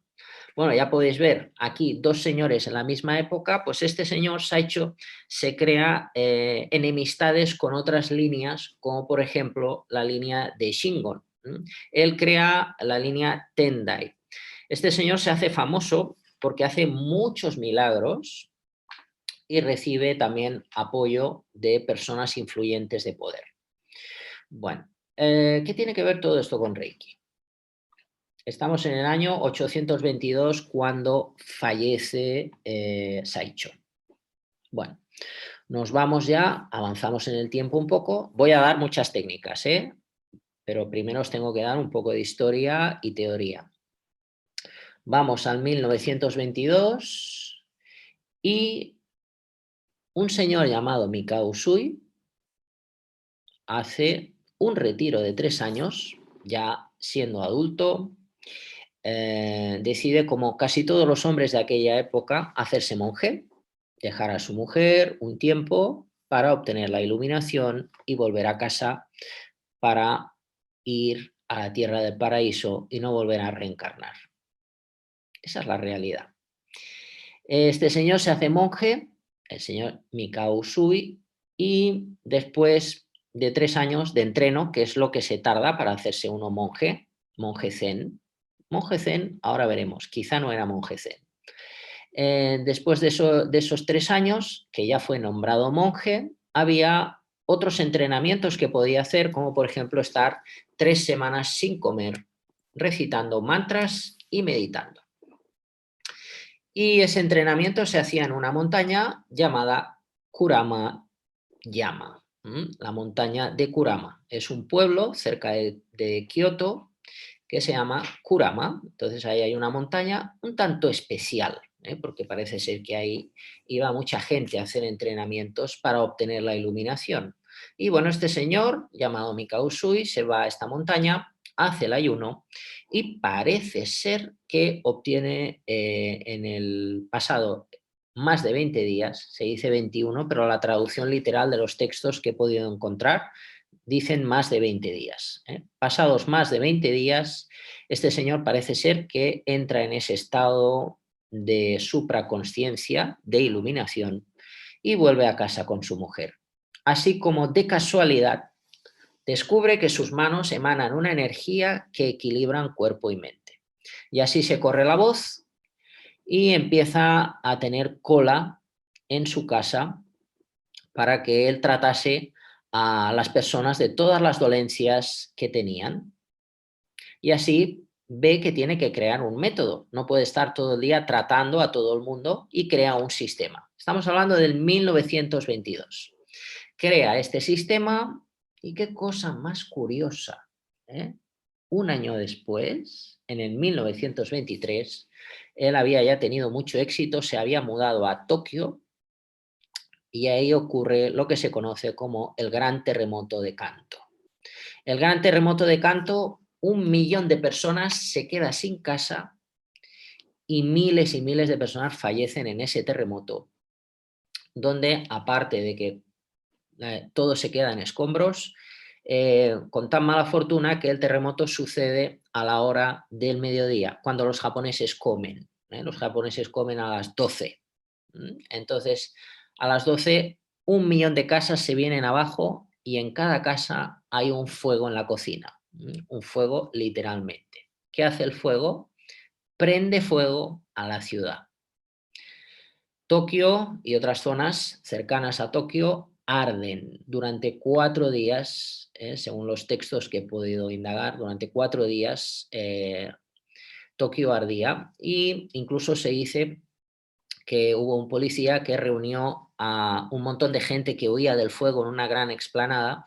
Bueno, ya podéis ver aquí dos señores en la misma época, pues este señor Saicho se crea enemistades con otras líneas, como por ejemplo la línea de Shingon. Él crea la línea Tendai. Este señor se hace famoso porque hace muchos milagros y recibe también apoyo de personas influyentes de poder. Bueno, ¿qué tiene que ver todo esto con Reiki? Estamos en el año 822 cuando fallece Saicho. Bueno, nos vamos ya, avanzamos en el tiempo un poco. Voy a dar muchas técnicas, pero primero os tengo que dar un poco de historia y teoría. Vamos al 1922 y un señor llamado Mikao Usui hace un retiro de 3 años, ya siendo adulto. Decide, como casi todos los hombres de aquella época, hacerse monje, dejar a su mujer un tiempo para obtener la iluminación y volver a casa para ir a la tierra del paraíso y no volver a reencarnar. Esa es la realidad. Este señor se hace monje, el señor Mikao Usui, y después de 3 años de entreno, que es lo que se tarda para hacerse uno monje, monje zen. Monje zen, ahora veremos, quizá no era monje zen. Después de esos 3 años, que ya fue nombrado monje, había otros entrenamientos que podía hacer, como por ejemplo estar 3 semanas sin comer, recitando mantras y meditando. Y ese entrenamiento se hacía en una montaña llamada Kurama Yama. La montaña de Kurama. Es un pueblo cerca de Kioto que se llama Kurama. Entonces ahí hay una montaña un tanto especial, porque parece ser que ahí iba mucha gente a hacer entrenamientos para obtener la iluminación. Y bueno, este señor llamado Mikao Usui se va a esta montaña, hace el ayuno y parece ser que obtiene en el pasado más de 20 días, se dice 21, pero la traducción literal de los textos que he podido encontrar dicen más de 20 días. Pasados más de 20 días, este señor parece ser que entra en ese estado de supraconsciencia, de iluminación, y vuelve a casa con su mujer. Así como de casualidad, descubre que sus manos emanan una energía que equilibran cuerpo y mente. Y así se corre la voz y empieza a tener cola en su casa para que él tratase a las personas de todas las dolencias que tenían. Y así ve que tiene que crear un método. No puede estar todo el día tratando a todo el mundo y crea un sistema. Estamos hablando del 1922. Crea este sistema y qué cosa más curiosa. Un año después, en el 1923, él había ya tenido mucho éxito, se había mudado a Tokio y ahí ocurre lo que se conoce como el Gran Terremoto de Kanto. El Gran Terremoto de Kanto, 1 millón de personas se queda sin casa y miles de personas fallecen en ese terremoto, donde aparte de que todo se queda en escombros, con tan mala fortuna que el terremoto sucede a la hora del mediodía, cuando los japoneses comen. Los japoneses comen a las 12. Entonces, a las 12, 1 millón de casas se vienen abajo y en cada casa hay un fuego en la cocina. Un fuego literalmente. ¿Qué hace el fuego? Prende fuego a la ciudad. Tokio y otras zonas cercanas a Tokio arden durante 4 días, según los textos que he podido indagar, durante 4 días Tokio ardía, y incluso se dice que hubo un policía que reunió a un montón de gente que huía del fuego en una gran explanada,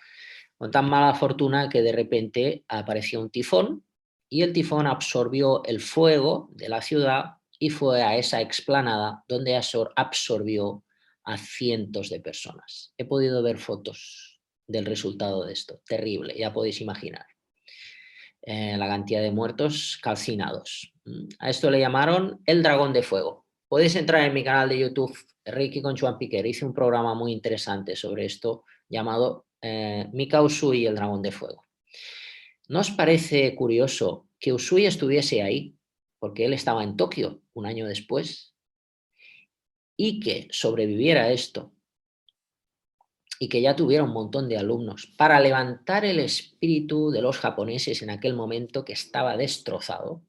con tan mala fortuna que de repente apareció un tifón y el tifón absorbió el fuego de la ciudad y fue a esa explanada donde absorbió a cientos de personas. He podido ver fotos del resultado de esto, terrible, ya podéis imaginar. La cantidad de muertos calcinados. A esto le llamaron el dragón de fuego. Podéis entrar en mi canal de YouTube, Reiki con Joan Piquer. Hice un programa muy interesante sobre esto llamado Mikao Usui y el dragón de fuego. ¿No os parece curioso que Usui estuviese ahí? Porque él estaba en Tokio un año después y que sobreviviera a esto y que ya tuviera un montón de alumnos para levantar el espíritu de los japoneses en aquel momento que estaba destrozado.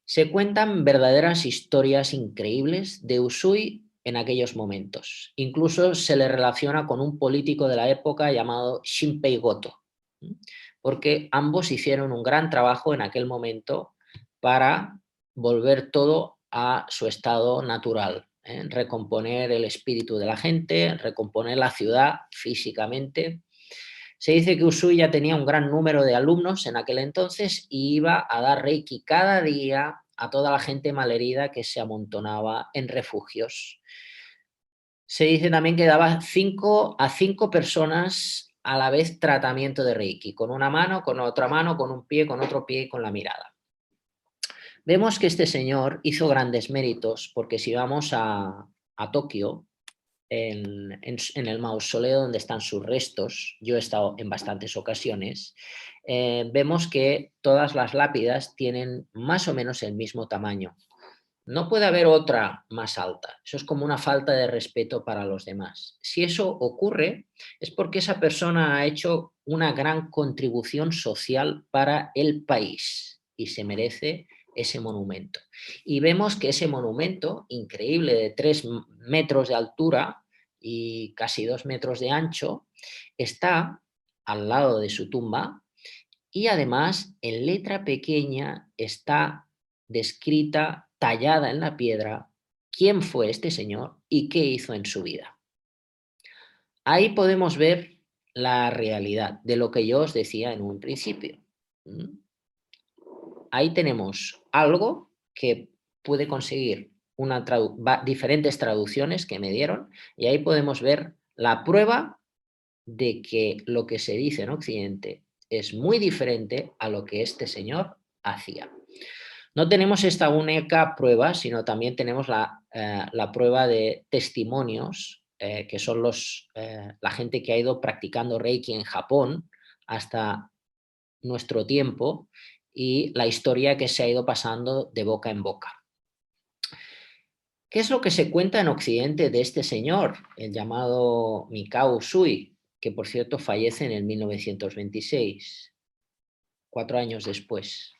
Se cuentan verdaderas historias increíbles de Usui en aquellos momentos. Incluso se le relaciona con un político de la época llamado Shinpei Goto, porque ambos hicieron un gran trabajo en aquel momento para volver todo a su estado natural, recomponer el espíritu de la gente, recomponer la ciudad físicamente. Se dice que Usui ya tenía un gran número de alumnos en aquel entonces y iba a dar Reiki cada día a toda la gente malherida que se amontonaba en refugios. Se dice también que daba 5 a 5 personas a la vez tratamiento de Reiki, con una mano, con otra mano, con un pie, con otro pie y con la mirada. Vemos que este señor hizo grandes méritos porque si vamos a Tokio, en el mausoleo donde están sus restos, yo he estado en bastantes ocasiones, vemos que todas las lápidas tienen más o menos el mismo tamaño. No puede haber otra más alta. Eso es como una falta de respeto para los demás. Si eso ocurre, es porque esa persona ha hecho una gran contribución social para el país y se merece ese monumento. Y vemos que ese monumento, increíble, de 3 metros de altura y casi 2 metros de ancho, está al lado de su tumba y además en letra pequeña está descrita, tallada en la piedra, quién fue este señor y qué hizo en su vida. Ahí podemos ver la realidad de lo que yo os decía en un principio. Ahí tenemos algo que puede conseguir diferentes traducciones que me dieron y ahí podemos ver la prueba de que lo que se dice en Occidente es muy diferente a lo que este señor hacía. No tenemos esta única prueba, sino también tenemos la prueba de testimonios, que son la gente que ha ido practicando Reiki en Japón hasta nuestro tiempo y la historia que se ha ido pasando de boca en boca. ¿Qué es lo que se cuenta en Occidente de este señor, el llamado Mikao Usui, que por cierto fallece en el 1926, 4 años después?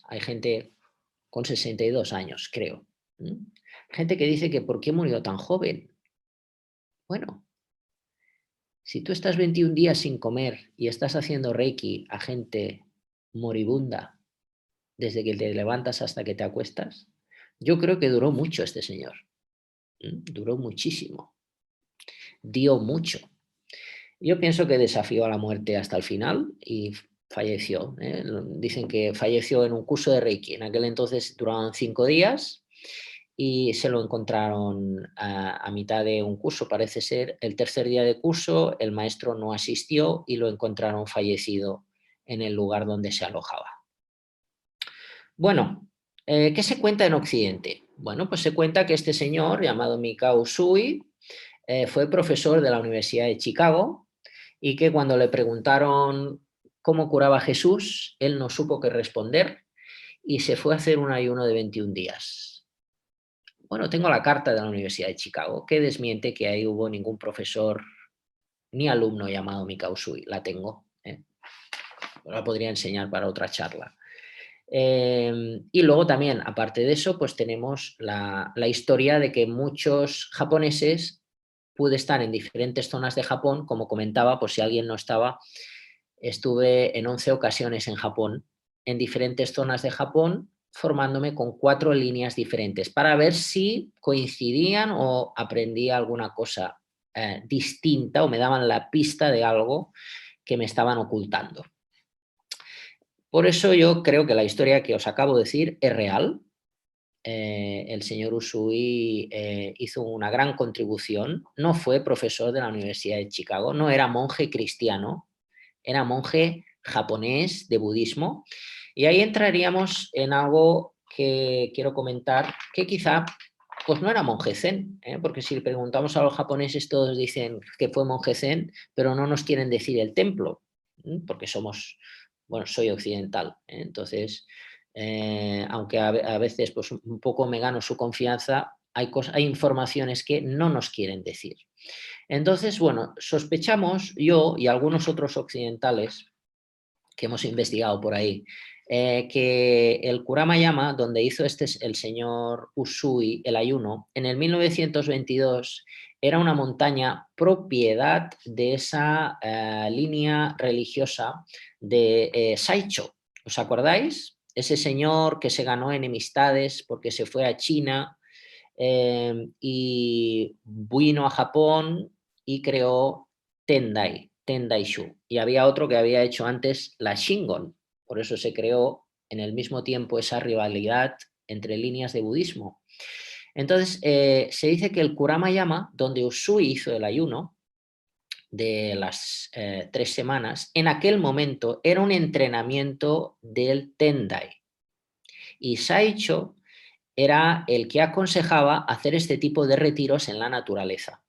Hay gente con 62 años, creo. Gente que dice que ¿por qué murió tan joven? Bueno, si tú estás 21 días sin comer y estás haciendo Reiki a gente moribunda desde que te levantas hasta que te acuestas, yo creo que duró mucho este señor. Duró muchísimo. Dio mucho. Yo pienso que desafió a la muerte hasta el final y falleció. Dicen que falleció en un curso de Reiki. En aquel entonces duraban 5 días y se lo encontraron a mitad de un curso, parece ser. El tercer día de curso el maestro no asistió y lo encontraron fallecido en el lugar donde se alojaba. Bueno, ¿qué se cuenta en Occidente? Bueno, pues se cuenta que este señor llamado Mikao Usui fue profesor de la Universidad de Chicago y que cuando le preguntaron cómo curaba Jesús, él no supo qué responder y se fue a hacer un ayuno de 21 días. Bueno, tengo la carta de la Universidad de Chicago que desmiente que ahí hubo ningún profesor ni alumno llamado Mikao Usui. La tengo, la podría enseñar para otra charla. Y luego también, aparte de eso, pues tenemos la historia de que muchos japoneses pude estar en diferentes zonas de Japón, como comentaba, por si alguien no estaba, estuve en 11 ocasiones en Japón, en diferentes zonas de Japón, formándome con 4 líneas diferentes para ver si coincidían o aprendía alguna cosa distinta o me daban la pista de algo que me estaban ocultando. Por eso yo creo que la historia que os acabo de decir es real. El señor Usui hizo una gran contribución, no fue profesor de la Universidad de Chicago, no era monje cristiano, era monje japonés de budismo y ahí entraríamos en algo que quiero comentar que quizá pues no era monje zen, porque si le preguntamos a los japoneses todos dicen que fue monje zen, pero no nos quieren decir el templo, porque somos, bueno, soy occidental, entonces, aunque a veces pues, un poco me gano su confianza, hay informaciones que no nos quieren decir. Entonces, bueno, sospechamos yo y algunos otros occidentales que hemos investigado por ahí, que el Kuramayama, donde hizo el señor Usui el ayuno, en el 1922 era una montaña propiedad de esa línea religiosa de Saicho. ¿Os acordáis? Ese señor que se ganó enemistades porque se fue a China y vino a Japón y creó Tendai Shu. Y había otro que había hecho antes la Shingon. Por eso se creó en el mismo tiempo esa rivalidad entre líneas de budismo. Entonces, se dice que el Kuramayama, donde Usui hizo el ayuno de las 3 semanas, en aquel momento era un entrenamiento del Tendai. Y Saicho era el que aconsejaba hacer este tipo de retiros en la naturaleza.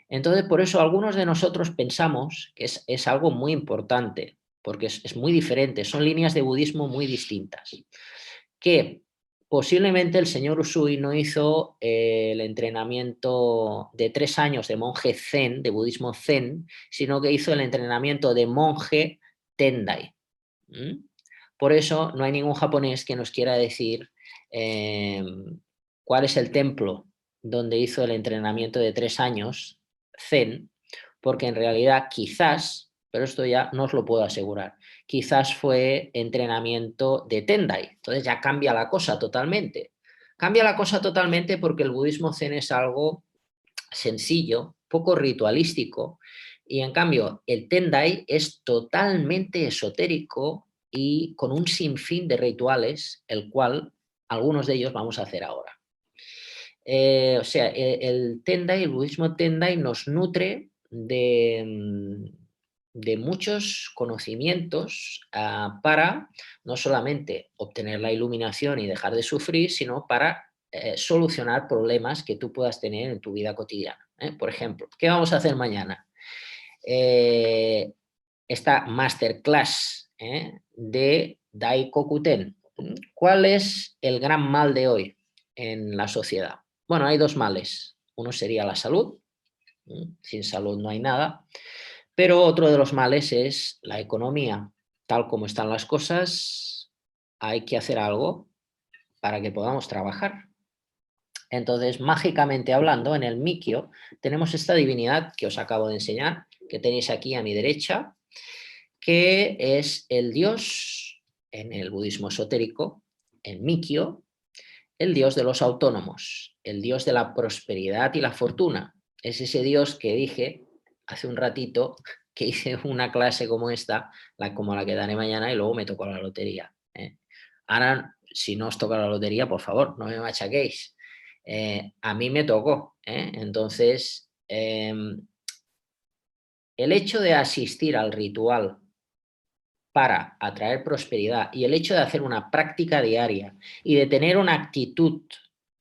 Entonces, por eso algunos de nosotros pensamos que es algo muy importante, porque es muy diferente, son líneas de budismo muy distintas, que posiblemente el señor Usui no hizo el entrenamiento de 3 años de monje zen, de budismo zen, sino que hizo el entrenamiento de monje Tendai. Por eso no hay ningún japonés que nos quiera decir cuál es el templo donde hizo el entrenamiento de 3 años zen, porque en realidad quizás, pero esto ya no os lo puedo asegurar, quizás fue entrenamiento de Tendai. Entonces ya cambia la cosa totalmente. Cambia la cosa totalmente porque el budismo zen es algo sencillo, poco ritualístico, y en cambio el Tendai es totalmente esotérico y con un sinfín de rituales, el cual algunos de ellos vamos a hacer ahora. O sea, el Tendai, el budismo Tendai nos nutre de muchos conocimientos para no solamente obtener la iluminación y dejar de sufrir, sino para solucionar problemas que tú puedas tener en tu vida cotidiana. Por ejemplo, ¿qué vamos a hacer mañana? Esta masterclass de Daikokuten. ¿Cuál es el gran mal de hoy en la sociedad? Bueno, hay 2 males. Uno sería la salud. Sin salud no hay nada. Pero otro de los males es la economía. Tal como están las cosas, hay que hacer algo para que podamos trabajar. Entonces, mágicamente hablando, en el Mikio tenemos esta divinidad que os acabo de enseñar, que tenéis aquí a mi derecha, que es el dios, en el budismo esotérico, el Mikio, el dios de los autónomos, el dios de la prosperidad y la fortuna. Es ese dios que dije hace un ratito que hice una clase como esta, como la que daré mañana, y luego me tocó la lotería. Ahora, si no os toca la lotería, por favor, no me machaquéis. A mí me tocó. Entonces, el hecho de asistir al ritual para atraer prosperidad y el hecho de hacer una práctica diaria y de tener una actitud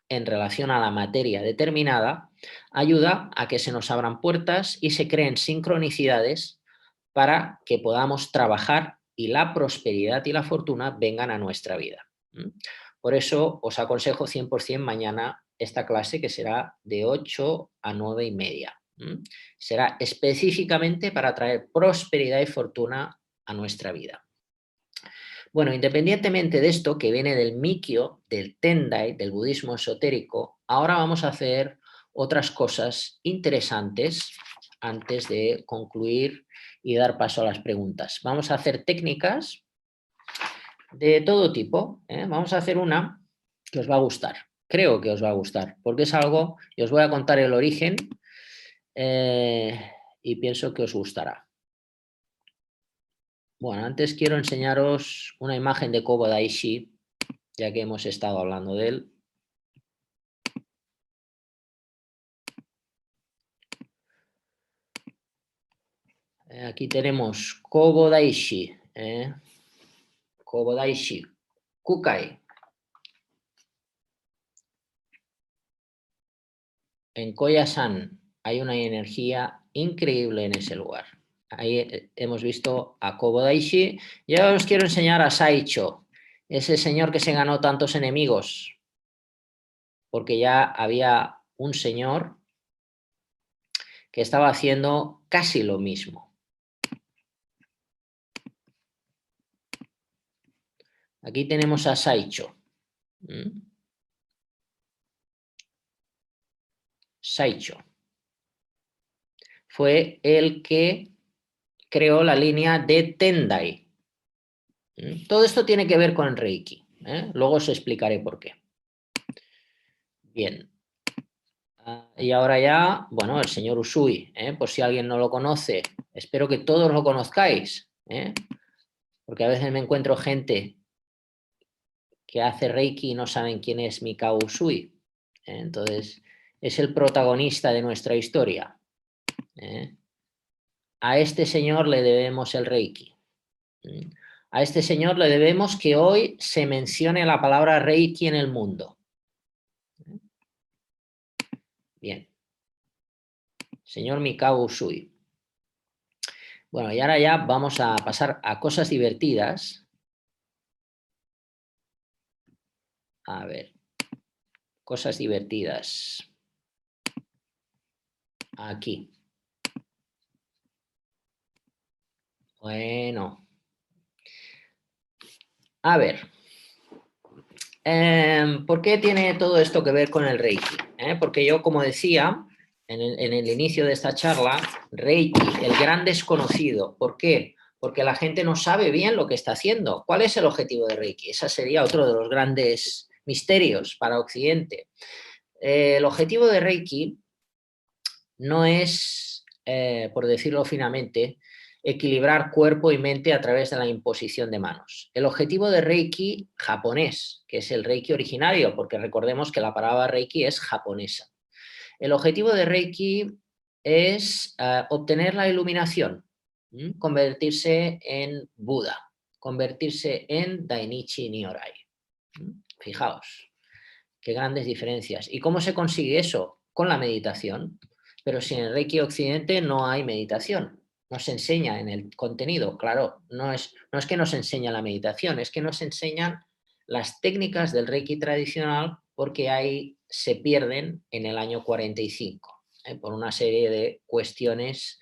en relación a la materia determinada, ayuda a que se nos abran puertas y se creen sincronicidades para que podamos trabajar y la prosperidad y la fortuna vengan a nuestra vida. Por eso os aconsejo 100% mañana esta clase, que será de 8 a 9:30. Será específicamente para traer prosperidad y fortuna a nuestra vida. Bueno, independientemente de esto, que viene del Mikyo, del Tendai, del budismo esotérico, ahora vamos a hacer otras cosas interesantes antes de concluir y dar paso a las preguntas. Vamos a hacer técnicas de todo tipo. Vamos a hacer una que os va a gustar. Creo que os va a gustar, porque es algo, y os voy a contar el origen y pienso que os gustará. Bueno, antes quiero enseñaros una imagen de Kobo Daishi, ya que hemos estado hablando de él. Aquí tenemos Kobo Daishi, Kobo Daishi, Kukai. en Koyasan hay una energía increíble en ese lugar. Ahí hemos visto a Kobodaishi. Y ahora os quiero enseñar a Saicho, ese señor que se ganó tantos enemigos, porque ya había un señor que estaba haciendo casi lo mismo. Aquí tenemos a Saicho. Saicho fue el que creó la línea de Tendai. Todo esto tiene que ver con Reiki. Luego os explicaré por qué. Bien. Y ahora ya, bueno, el señor Usui, por si alguien no lo conoce, espero que todos lo conozcáis, porque a veces me encuentro gente que hace Reiki y no saben quién es Mikao Usui. Entonces, es el protagonista de nuestra historia. A este señor le debemos el Reiki. A este señor le debemos que hoy se mencione la palabra Reiki en el mundo. Bien. Señor Mikao Usui. Bueno, y ahora ya vamos a pasar a cosas divertidas. A ver. Cosas divertidas. Aquí. Bueno. A ver. ¿Por qué tiene todo esto que ver con el Reiki? Porque yo, como decía en el inicio de esta charla, Reiki, el gran desconocido. ¿Por qué? Porque la gente no sabe bien lo que está haciendo. ¿Cuál es el objetivo de Reiki? Ese sería otro de los grandes misterios para Occidente. El objetivo de Reiki no es, por decirlo finamente, equilibrar cuerpo y mente a través de la imposición de manos. El objetivo de Reiki japonés, que es el Reiki originario, porque recordemos que la palabra Reiki es japonesa. El objetivo de Reiki es obtener la iluminación, convertirse en Buda, convertirse en Dainichi Nyorai. Fijaos, qué grandes diferencias. ¿Y cómo se consigue eso? Con la meditación. Pero si en el Reiki Occidente no hay meditación, no se enseña en el contenido. Claro, no es que nos enseña la meditación, es que nos enseñan las técnicas del Reiki tradicional porque ahí se pierden en el año 45, por una serie de cuestiones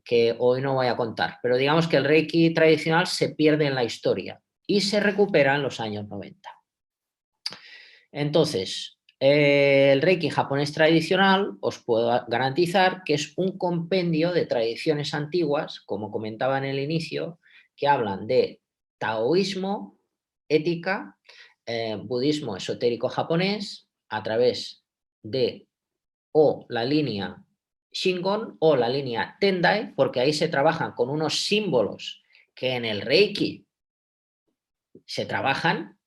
que hoy no voy a contar. Pero digamos que el Reiki tradicional se pierde en la historia y se recupera en los años 90. Entonces, el Reiki japonés tradicional os puedo garantizar que es un compendio de tradiciones antiguas, como comentaba en el inicio, que hablan de taoísmo, ética, budismo esotérico japonés, a través de o la línea Shingon o la línea Tendai, porque ahí se trabajan con unos símbolos que en el Reiki se trabajan,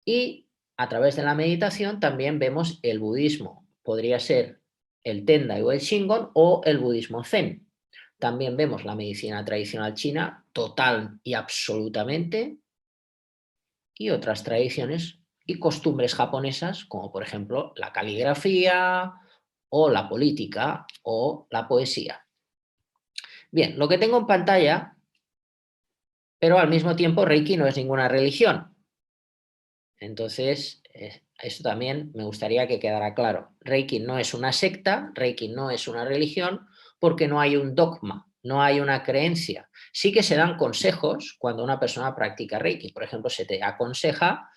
y a través de la meditación también vemos el budismo. Podría ser el Tendai o el Shingon o el budismo Zen. También vemos la medicina tradicional china total y absolutamente, y otras tradiciones y costumbres japonesas, como por ejemplo la caligrafía o la política o la poesía. Bien, lo que tengo en pantalla, pero al mismo tiempo Reiki no es ninguna religión. Entonces, eso también me gustaría que quedara claro. Reiki no es una secta, Reiki no es una religión, porque no hay un dogma, no hay una creencia. Sí que se dan consejos cuando una persona practica Reiki. Por ejemplo, se te aconseja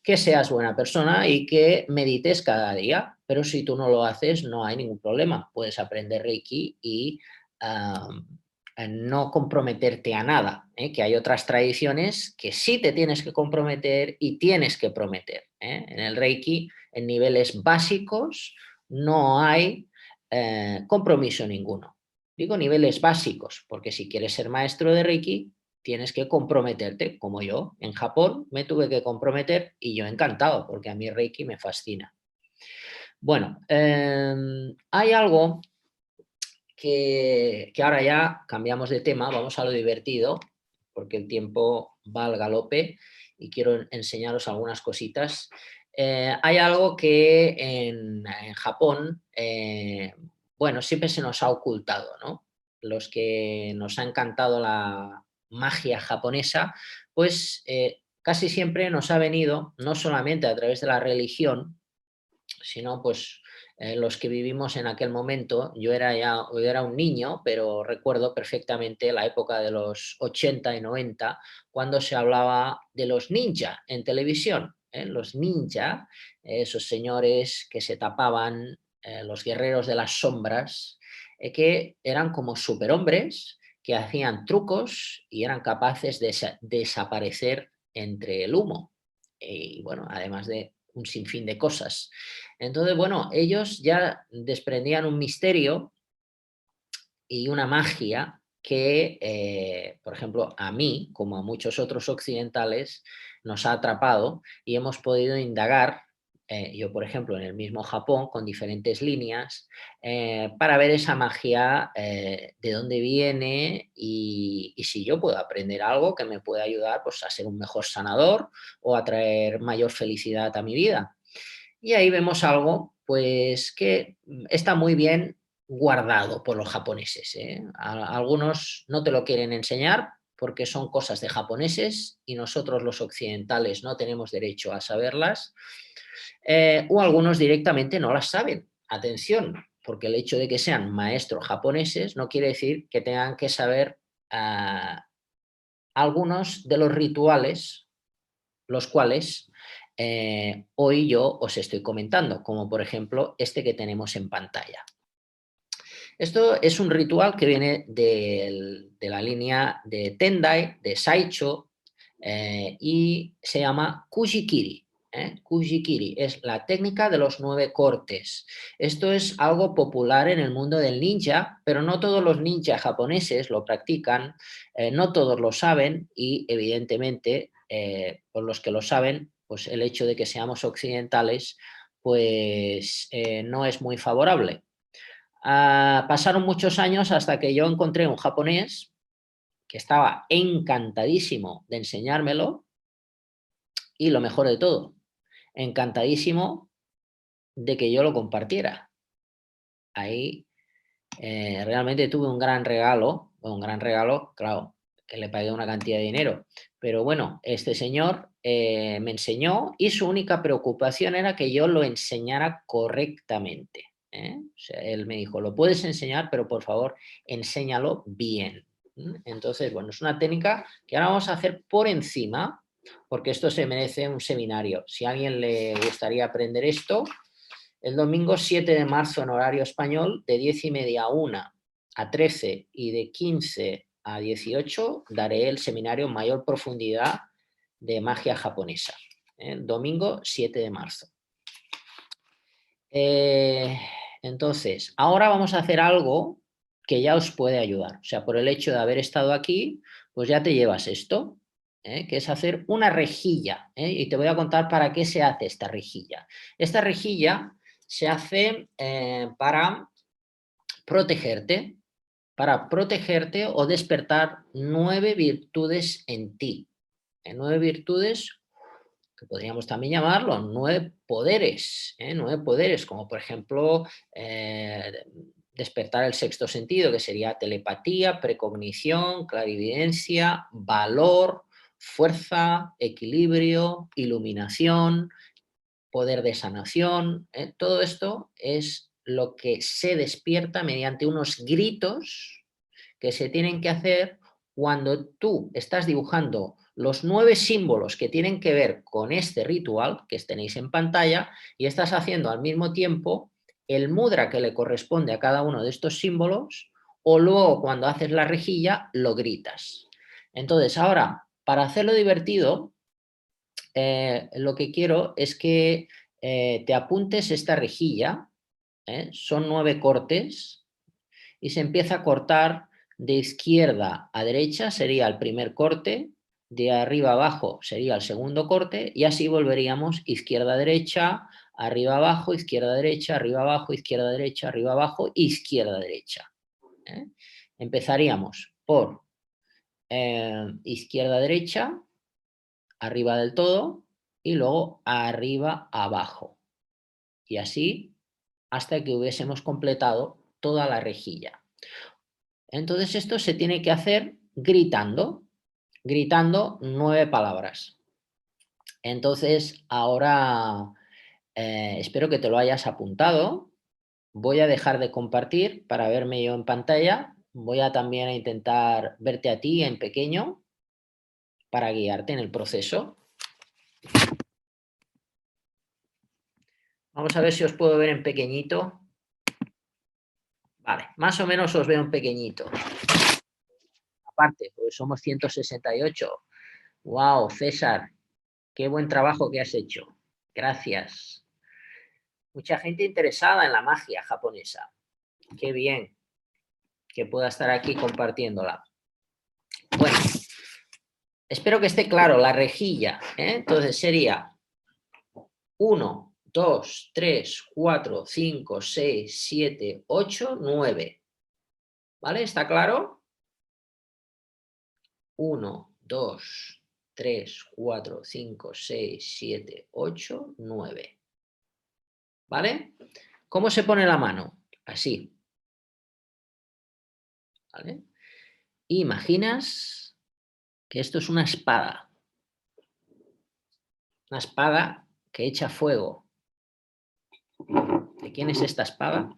que seas buena persona y que medites cada día, pero si tú no lo haces, no hay ningún problema. Puedes aprender Reiki y no comprometerte a nada, que hay otras tradiciones que sí te tienes que comprometer y tienes que prometer. En el Reiki, en niveles básicos, no hay compromiso ninguno. Digo niveles básicos, porque si quieres ser maestro de Reiki, tienes que comprometerte, como yo. En Japón me tuve que comprometer y yo encantado, porque a mí Reiki me fascina. Bueno, hay algo que ahora ya cambiamos de tema, vamos a lo divertido, porque el tiempo va al galope y quiero enseñaros algunas cositas. hay algo que en Japón, bueno, siempre se nos ha ocultado, ¿no? Los que nos ha encantado la magia japonesa, pues casi siempre nos ha venido no solamente a través de la religión, sino pues los que vivimos en aquel momento. Yo era un niño, pero recuerdo perfectamente la época de los 80 y 90, cuando se hablaba de los ninja en televisión. Los ninja, esos señores que se tapaban, los guerreros de las sombras, que eran como superhombres, que hacían trucos y eran capaces de desaparecer entre el humo. Y bueno, además de un sinfín de cosas. Entonces, bueno, ellos ya desprendían un misterio y una magia que, por ejemplo, a mí, como a muchos otros occidentales, nos ha atrapado y hemos podido indagar, yo por ejemplo en el mismo Japón, con diferentes líneas, para ver esa magia, de dónde viene y si yo puedo aprender algo que me pueda ayudar pues, a ser un mejor sanador o a traer mayor felicidad a mi vida. Y ahí vemos algo pues que está muy bien guardado por los japoneses, ¿eh? Algunos no te lo quieren enseñar porque son cosas de japoneses y nosotros los occidentales no tenemos derecho a saberlas, o algunos directamente no las saben. Atención, porque el hecho de que sean maestros japoneses no quiere decir que tengan que saber algunos de los rituales los cuales hoy yo os estoy comentando, como por ejemplo este que tenemos en pantalla. Esto es un ritual que viene de la línea de Tendai, de Saicho, y se llama Kujikiri. Kujikiri es la técnica de los 9 cortes. Esto es algo popular en el mundo del ninja, pero no todos los ninjas japoneses lo practican, no todos lo saben y evidentemente por los que lo saben, pues el hecho de que seamos occidentales pues no es muy favorable. Pasaron muchos años hasta que yo encontré un japonés que estaba encantadísimo de enseñármelo y lo mejor de todo, encantadísimo de que yo lo compartiera. Ahí realmente tuve un gran regalo, claro, que le pagué una cantidad de dinero, pero bueno, este señor me enseñó y su única preocupación era que yo lo enseñara correctamente. O sea, él me dijo, lo puedes enseñar, pero por favor, enséñalo bien. Entonces, bueno, es una técnica que ahora vamos a hacer por encima, porque esto se merece un seminario. Si a alguien le gustaría aprender esto, el domingo 7 de marzo en horario español, de 10:30 a 1 a 13 y de 15 a 18, daré el seminario Mayor Profundidad de Magia Japonesa. El domingo 7 de marzo. Entonces, ahora vamos a hacer algo que ya os puede ayudar. O sea, por el hecho de haber estado aquí, pues ya te llevas esto, que es hacer una rejilla. Y te voy a contar para qué se hace esta rejilla. Esta rejilla se hace para protegerte o despertar 9 virtudes en ti. 9 virtudes que podríamos también llamarlo 9 poderes, 9 poderes, como por ejemplo despertar el sexto sentido, que sería telepatía, precognición, clarividencia, valor, fuerza, equilibrio, iluminación, poder de sanación. Todo esto es lo que se despierta mediante unos gritos que se tienen que hacer cuando tú estás dibujando los 9 símbolos que tienen que ver con este ritual que tenéis en pantalla y estás haciendo al mismo tiempo el mudra que le corresponde a cada uno de estos símbolos, o luego cuando haces la rejilla lo gritas. Entonces ahora, para hacerlo divertido, lo que quiero es que te apuntes esta rejilla, son 9 cortes y se empieza a cortar de izquierda a derecha, sería el primer corte, de arriba a abajo sería el segundo corte y así volveríamos izquierda a derecha, arriba abajo, izquierda a derecha, arriba abajo, izquierda a derecha, arriba abajo, izquierda a derecha. Empezaríamos por izquierda a derecha, arriba del todo, y luego arriba, abajo. Y así hasta que hubiésemos completado toda la rejilla. Entonces esto se tiene que hacer gritando 9 palabras. Entonces ahora espero que te lo hayas apuntado. Voy a dejar de compartir para verme yo en pantalla. Voy a también a intentar verte a ti en pequeño para guiarte en el proceso. Vamos a ver si os puedo ver en pequeñito. Vale, más o menos os veo en pequeñito. Aparte, pues somos 168. ¡Wow, César! Qué buen trabajo que has hecho. Gracias. Mucha gente interesada en la magia japonesa. Qué bien que pueda estar aquí compartiéndola. Bueno, espero que esté claro la rejilla. Entonces sería 1, 2, 3, 4, 5, 6, 7, 8, 9. ¿Vale? ¿Está claro? 1, 2, 3, 4, 5, 6, 7, 8, 9. ¿Vale? ¿Cómo se pone la mano? Así. ¿Vale? Imaginas que esto es una espada. Una espada que echa fuego. ¿De quién es esta espada?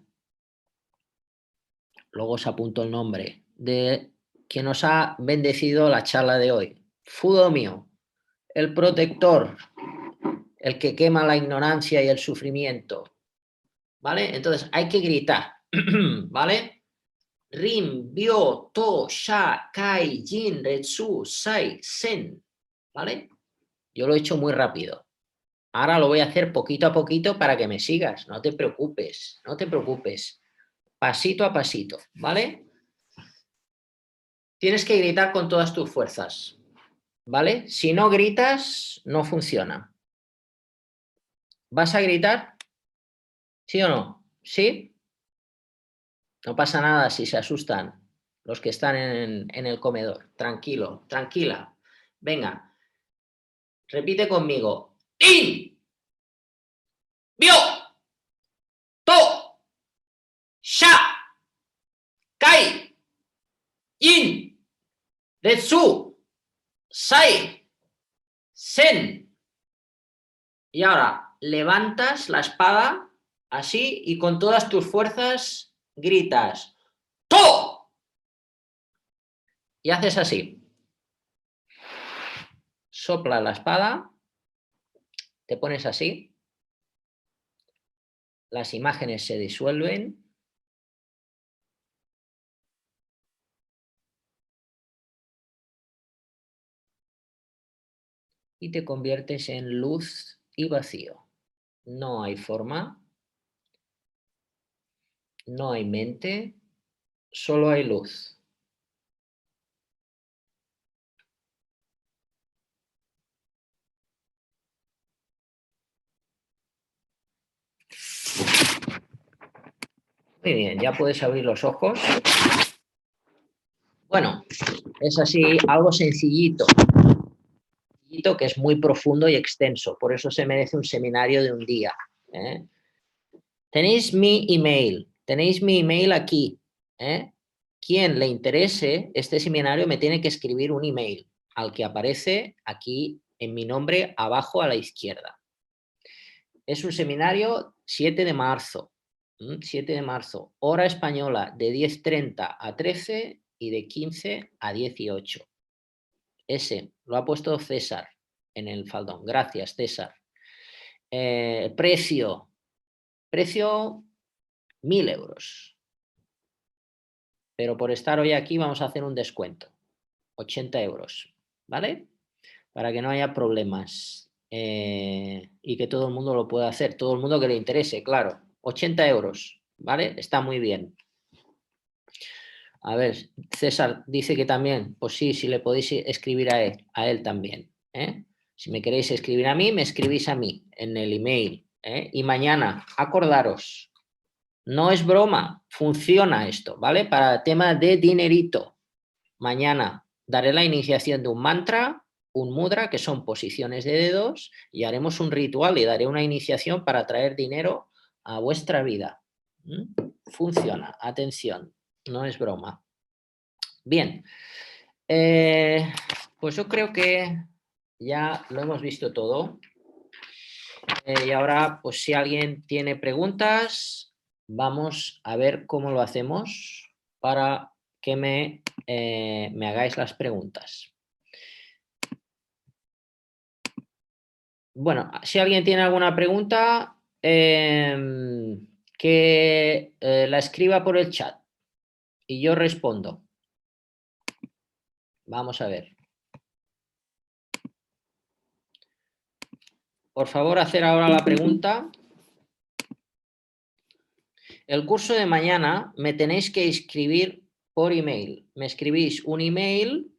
Luego os apunto el nombre. De quien nos ha bendecido la charla de hoy. Fudomio, el protector, el que quema la ignorancia y el sufrimiento. ¿Vale? Entonces hay que gritar. ¿Vale? Rin, Bio, To, Sha, Kai, Jin, Retsu, Sai, Sen. ¿Vale? Yo lo he hecho muy rápido. Ahora lo voy a hacer poquito a poquito para que me sigas. No te preocupes, no te preocupes. Pasito a pasito, ¿vale? Tienes que gritar con todas tus fuerzas, ¿vale? Si no gritas, no funciona. ¿Vas a gritar? ¿Sí o no? ¿Sí? No pasa nada si se asustan los que están en el comedor. Tranquilo, tranquila. Venga, repite conmigo. In, Bio, To, Sha, Kai, Yin, Retsu, Sai, Sen. Y ahora levantas la espada así y con todas tus fuerzas gritas ¡To! Y haces así. Sopla la espada, te pones así, las imágenes se disuelven y te conviertes en luz y vacío. No hay forma, no hay mente, solo hay luz. Muy bien, ya puedes abrir los ojos. Bueno, es así, algo sencillito, que es muy profundo y extenso, por eso se merece un seminario de un día. Tenéis mi email aquí. Quien le interese este seminario me tiene que escribir un email al que aparece aquí en mi nombre abajo a la izquierda. Es un seminario 7 de marzo, 7 de marzo, hora española de 10:30 a 13 y de 15 a 18. Ese lo ha puesto César en el faldón. Gracias, César. Precio 1.000 euros. Pero por estar hoy aquí vamos a hacer un descuento. 80 euros, ¿vale? Para que no haya problemas y que todo el mundo lo pueda hacer. Todo el mundo que le interese, claro. 80 euros, ¿vale? Está muy bien. A ver, César dice que también, pues sí, si le podéis escribir a él también. Si me queréis escribir a mí, me escribís a mí en el email. Y mañana, acordaros, no es broma, funciona esto, ¿vale? Para el tema de dinerito. Mañana daré la iniciación de un mantra un mudra, que son posiciones de dedos, y haremos un ritual y daré una iniciación para traer dinero a vuestra vida. Funciona, atención, no es broma. Bien, pues yo creo que ya lo hemos visto todo. Y ahora, pues si alguien tiene preguntas, vamos a ver cómo lo hacemos para que me hagáis las preguntas. Bueno, si alguien tiene alguna pregunta, que la escriba por el chat y yo respondo. Vamos a ver. Por favor, hacer ahora la pregunta. El curso de mañana me tenéis que escribir por email. Me escribís un email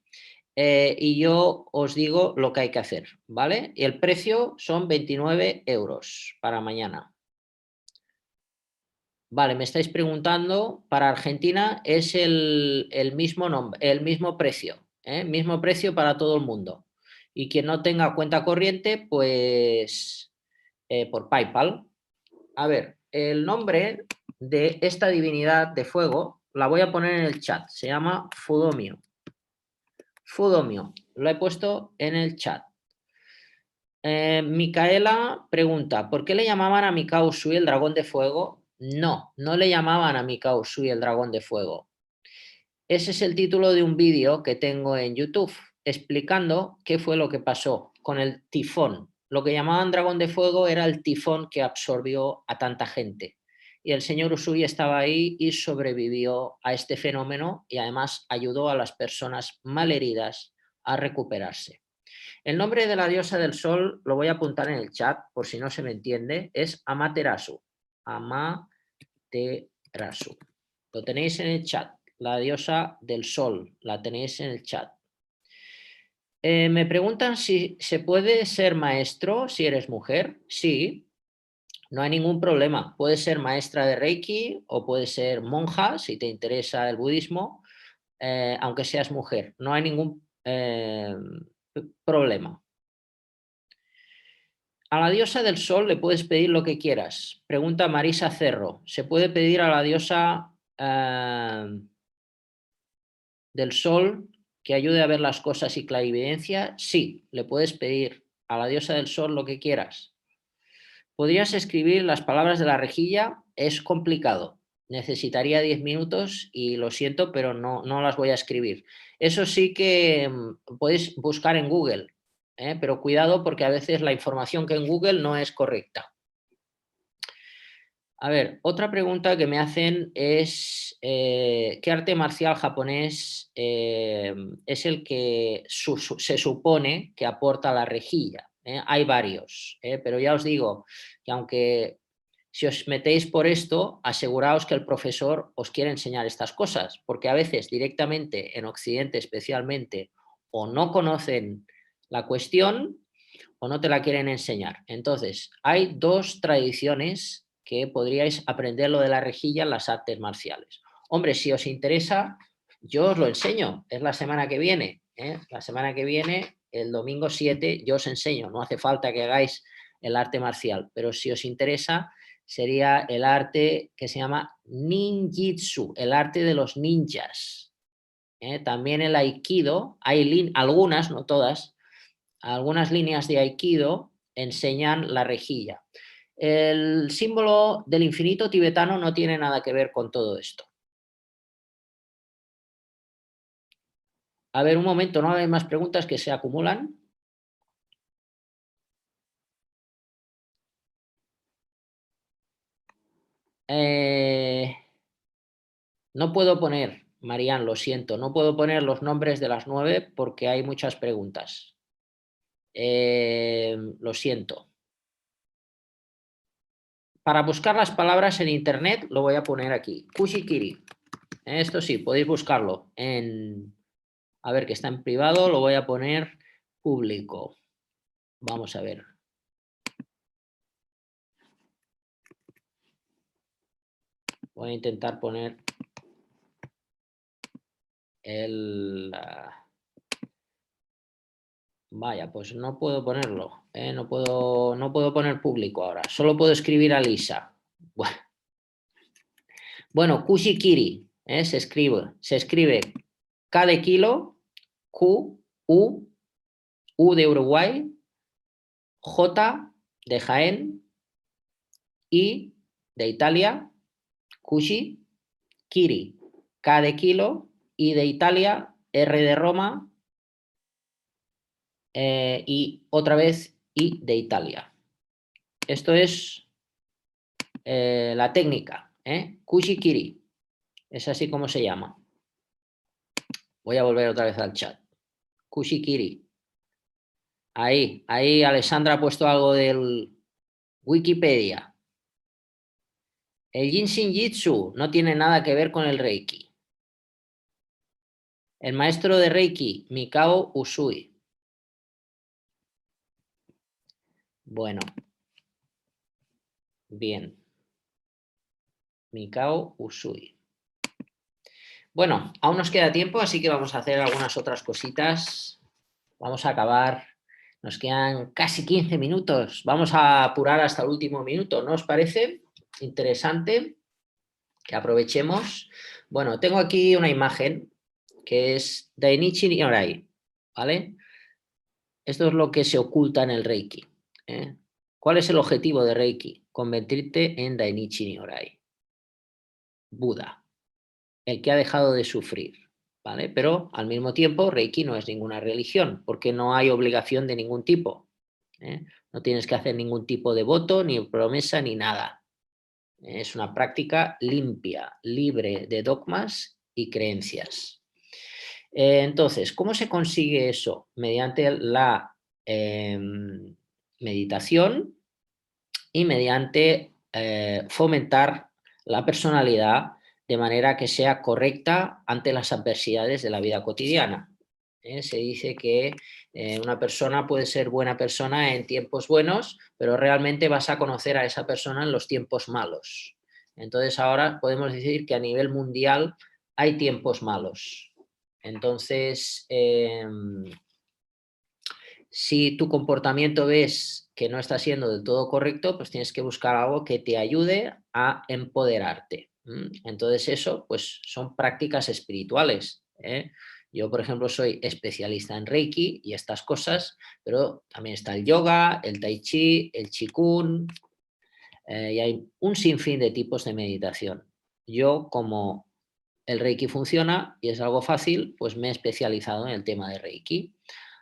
y yo os digo lo que hay que hacer, ¿vale? Y el precio son 29 euros para mañana. Vale, me estáis preguntando, para Argentina es el mismo nombre, el mismo precio, mismo precio para todo el mundo. Y quien no tenga cuenta corriente, pues por PayPal. A ver, el nombre de esta divinidad de fuego la voy a poner en el chat. Se llama Fudomio. Fudomio. Lo he puesto en el chat. Micaela pregunta, ¿por qué le llamaban a Mikao Sui el dragón de fuego? No, no le llamaban a Mikao Sui el dragón de fuego. Ese es el título de un vídeo que tengo en YouTube explicando qué fue lo que pasó con el tifón. Lo que llamaban dragón de fuego era el tifón que absorbió a tanta gente. Y el señor Usui estaba ahí y sobrevivió a este fenómeno y además ayudó a las personas malheridas a recuperarse. El nombre de la diosa del sol lo voy a apuntar en el chat por si no se me entiende, es Amaterasu. Amaterasu. Lo tenéis en el chat. La diosa del sol, la tenéis en el chat. Me preguntan si se puede ser maestro si eres mujer. Sí, no hay ningún problema. Puedes ser maestra de Reiki o puedes ser monja si te interesa el budismo, aunque seas mujer. No hay ningún problema. A la diosa del sol le puedes pedir lo que quieras. Pregunta Marisa Cerro. ¿Se puede pedir a la diosa del sol que ayude a ver las cosas y clarividencia? Sí, le puedes pedir a la diosa del sol lo que quieras. ¿Podrías escribir las palabras de la rejilla? Es complicado. Necesitaría 10 minutos y lo siento, pero no las voy a escribir. Eso sí que podéis buscar en Google, pero cuidado porque a veces la información que en Google no es correcta. A ver, otra pregunta que me hacen es ¿qué arte marcial japonés es el que se supone que aporta la rejilla? Hay varios, pero ya os digo que aunque si os metéis por esto, aseguraos que el profesor os quiere enseñar estas cosas, porque a veces directamente en Occidente especialmente o no conocen la cuestión o no te la quieren enseñar. Entonces, hay dos tradiciones que podríais aprender lo de la rejilla en las artes marciales. Hombre, si os interesa, yo os lo enseño. Es la semana que viene. La semana que viene, el domingo 7, yo os enseño. No hace falta que hagáis el arte marcial, pero si os interesa, sería el arte que se llama ninjitsu, el arte de los ninjas. También el aikido, hay algunas, no todas, algunas líneas de aikido enseñan la rejilla. El símbolo del infinito tibetano no tiene nada que ver con todo esto. A ver, un momento, ¿no hay más preguntas que se acumulan? No puedo poner, Marian, lo siento, no puedo poner los nombres de las 9 porque hay muchas preguntas. Lo siento. Para buscar las palabras en internet lo voy a poner aquí. Kushikiri. Esto sí, podéis buscarlo a ver, que está en privado, lo voy a poner público. Vamos a ver. Voy a intentar poner el... Vaya, pues no puedo ponerlo, no puedo poner público ahora, solo puedo escribir a Lisa. Bueno, Kushikiri, se escribe K de kilo, Q, U de Uruguay, J de Jaén, I de Italia, Kushi, Kiri, K de kilo, I de Italia, R de Roma, y otra vez I de Italia. Esto es la técnica, Kushi-Kiri, es así como se llama. Voy a volver otra vez al chat. Kushi-Kiri. Ahí Alessandra ha puesto algo del Wikipedia. El Jinshin Jitsu no tiene nada que ver con el Reiki. El maestro de Reiki, Mikao Usui. Bueno. Bien. Mikao Usui. Bueno, aún nos queda tiempo, así que vamos a hacer algunas otras cositas. Vamos a acabar. Nos quedan casi 15 minutos. Vamos a apurar hasta el último minuto, ¿no os parece? Interesante. Que aprovechemos. Bueno, tengo aquí una imagen que es Dainichi Nyorai, ¿vale? Esto es lo que se oculta en el Reiki. ¿Cuál es el objetivo de Reiki? Convertirte en Dainichi Nyorai, Buda, el que ha dejado de sufrir, ¿vale? Pero al mismo tiempo Reiki no es ninguna religión, porque no hay obligación de ningún tipo. No tienes que hacer ningún tipo de voto, ni promesa, ni nada. Es una práctica limpia, libre de dogmas y creencias. Entonces, ¿cómo se consigue eso? Mediante la meditación y mediante fomentar la personalidad de manera que sea correcta ante las adversidades de la vida cotidiana. Se dice que una persona puede ser buena persona en tiempos buenos, pero realmente vas a conocer a esa persona en los tiempos malos. Entonces ahora podemos decir que a nivel mundial hay tiempos malos. Entonces, si tu comportamiento ves que no está siendo del todo correcto, pues tienes que buscar algo que te ayude a empoderarte. Entonces eso, pues son prácticas espirituales. Yo, por ejemplo, soy especialista en Reiki y estas cosas, pero también está el yoga, el tai chi, el qigong, y hay un sinfín de tipos de meditación. Yo, como el Reiki funciona y es algo fácil, pues me he especializado en el tema de Reiki.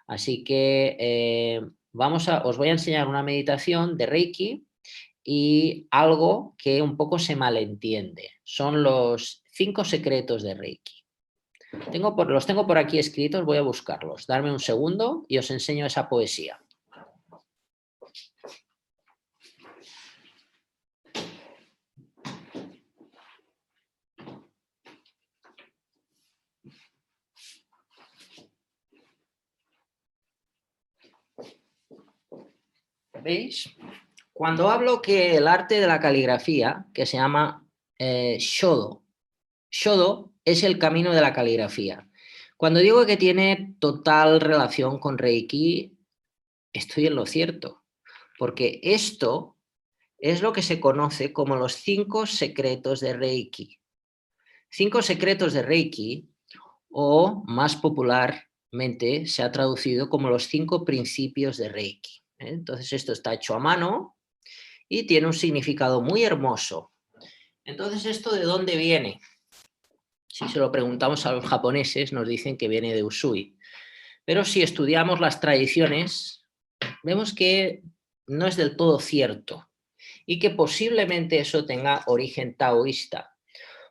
Así que os voy a enseñar una meditación de Reiki y algo que un poco se malentiende. Son los 5 secretos de Reiki. Los tengo por aquí escritos, voy a buscarlos. Darme un segundo y os enseño esa poesía. ¿Veis? Cuando hablo que el arte de la caligrafía, que se llama Shodo, Shodo es el camino de la caligrafía. Cuando digo que tiene total relación con Reiki, estoy en lo cierto, porque esto es lo que se conoce como los 5 secretos de Reiki. 5 secretos de Reiki, o más popularmente se ha traducido como los 5 principios de Reiki. Entonces esto está hecho a mano y tiene un significado muy hermoso. Entonces, ¿esto de dónde viene? Si se lo preguntamos a los japoneses, nos dicen que viene de Usui. Pero si estudiamos las tradiciones, vemos que no es del todo cierto y que posiblemente eso tenga origen taoísta.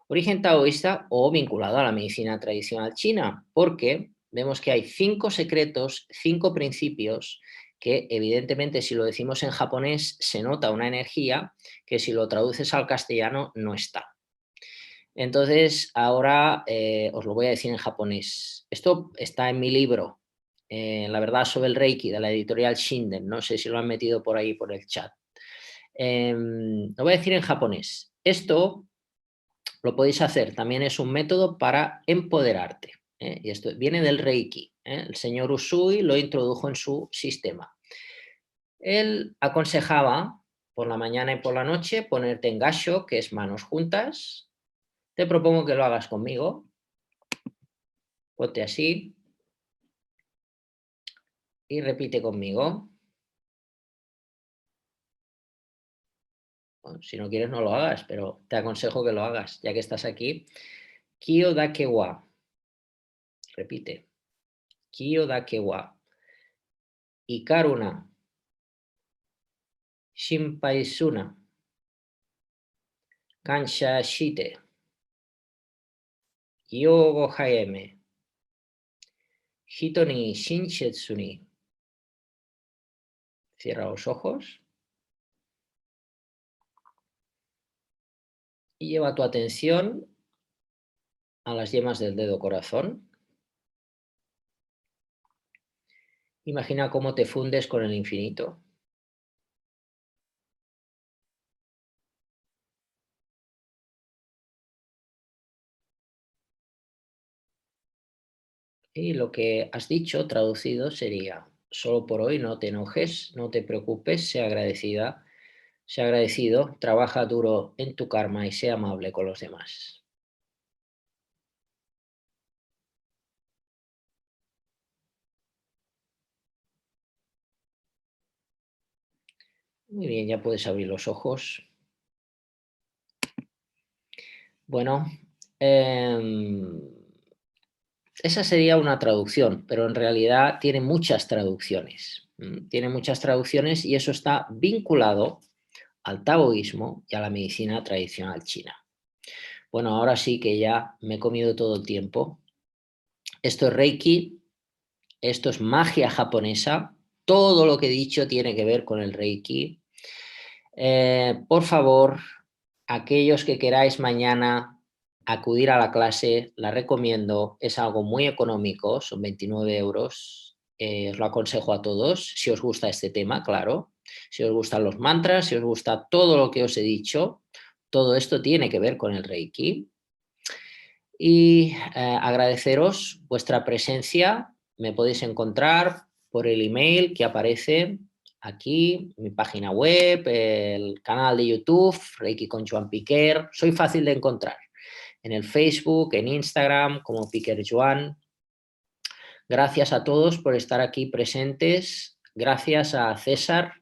Origen taoísta o vinculado a la medicina tradicional china, porque vemos que hay 5 secretos, 5 principios que evidentemente si lo decimos en japonés se nota una energía que si lo traduces al castellano no está. Entonces, ahora os lo voy a decir en japonés. Esto está en mi libro, La verdad sobre el Reiki, de la editorial Shinden. No sé si lo han metido por ahí, por el chat. Lo voy a decir en japonés. Esto lo podéis hacer, también es un método para empoderarte. Y esto viene del Reiki. El señor Usui lo introdujo en su sistema. Él aconsejaba por la mañana y por la noche ponerte en gassho, que es manos juntas. Te propongo que lo hagas conmigo. Ponte así y repite conmigo. Bueno, si no quieres no lo hagas, pero te aconsejo que lo hagas, ya que estás aquí. Kyo dake wa. Repite. Kyo dake wa. Ikaruna. Shinpai suna. Kansha shite. Yogo haeme. Hito ni shinshetsu ni. Cierra los ojos. Y lleva tu atención a las yemas del dedo corazón. Imagina cómo te fundes con el infinito. Y lo que has dicho, traducido, sería: solo por hoy no te enojes, no te preocupes, sea agradecida, sea agradecido, trabaja duro en tu karma y sea amable con los demás. Muy bien, ya puedes abrir los ojos. Bueno, esa sería una traducción, pero en realidad tiene muchas traducciones. Tiene muchas traducciones y eso está vinculado al taoísmo y a la medicina tradicional china. Bueno, ahora sí que ya me he comido todo el tiempo. Esto es Reiki, esto es magia japonesa. Todo lo que he dicho tiene que ver con el Reiki. Por favor, aquellos que queráis mañana acudir a la clase, la recomiendo. Es algo muy económico, son 29 euros. Os lo aconsejo a todos, si os gusta este tema, claro. Si os gustan los mantras, si os gusta todo lo que os he dicho, todo esto tiene que ver con el Reiki. Y agradeceros vuestra presencia. Me podéis encontrar por el email que aparece aquí, mi página web, el canal de YouTube, Reiki con Joan Piquer. Soy fácil de encontrar en el Facebook, en Instagram, como Piquer Joan. Gracias a todos por estar aquí presentes. Gracias a César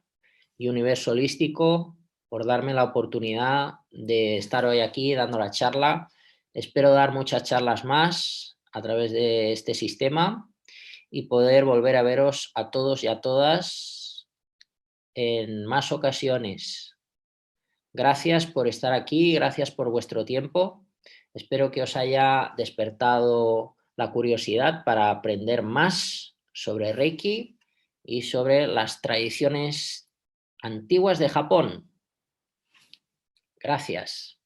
y Universo Holístico por darme la oportunidad de estar hoy aquí dando la charla. Espero dar muchas charlas más a través de este sistema y poder volver a veros a todos y a todas en más ocasiones. Gracias por estar aquí, gracias por vuestro tiempo. Espero que os haya despertado la curiosidad para aprender más sobre Reiki y sobre las tradiciones antiguas de Japón. Gracias.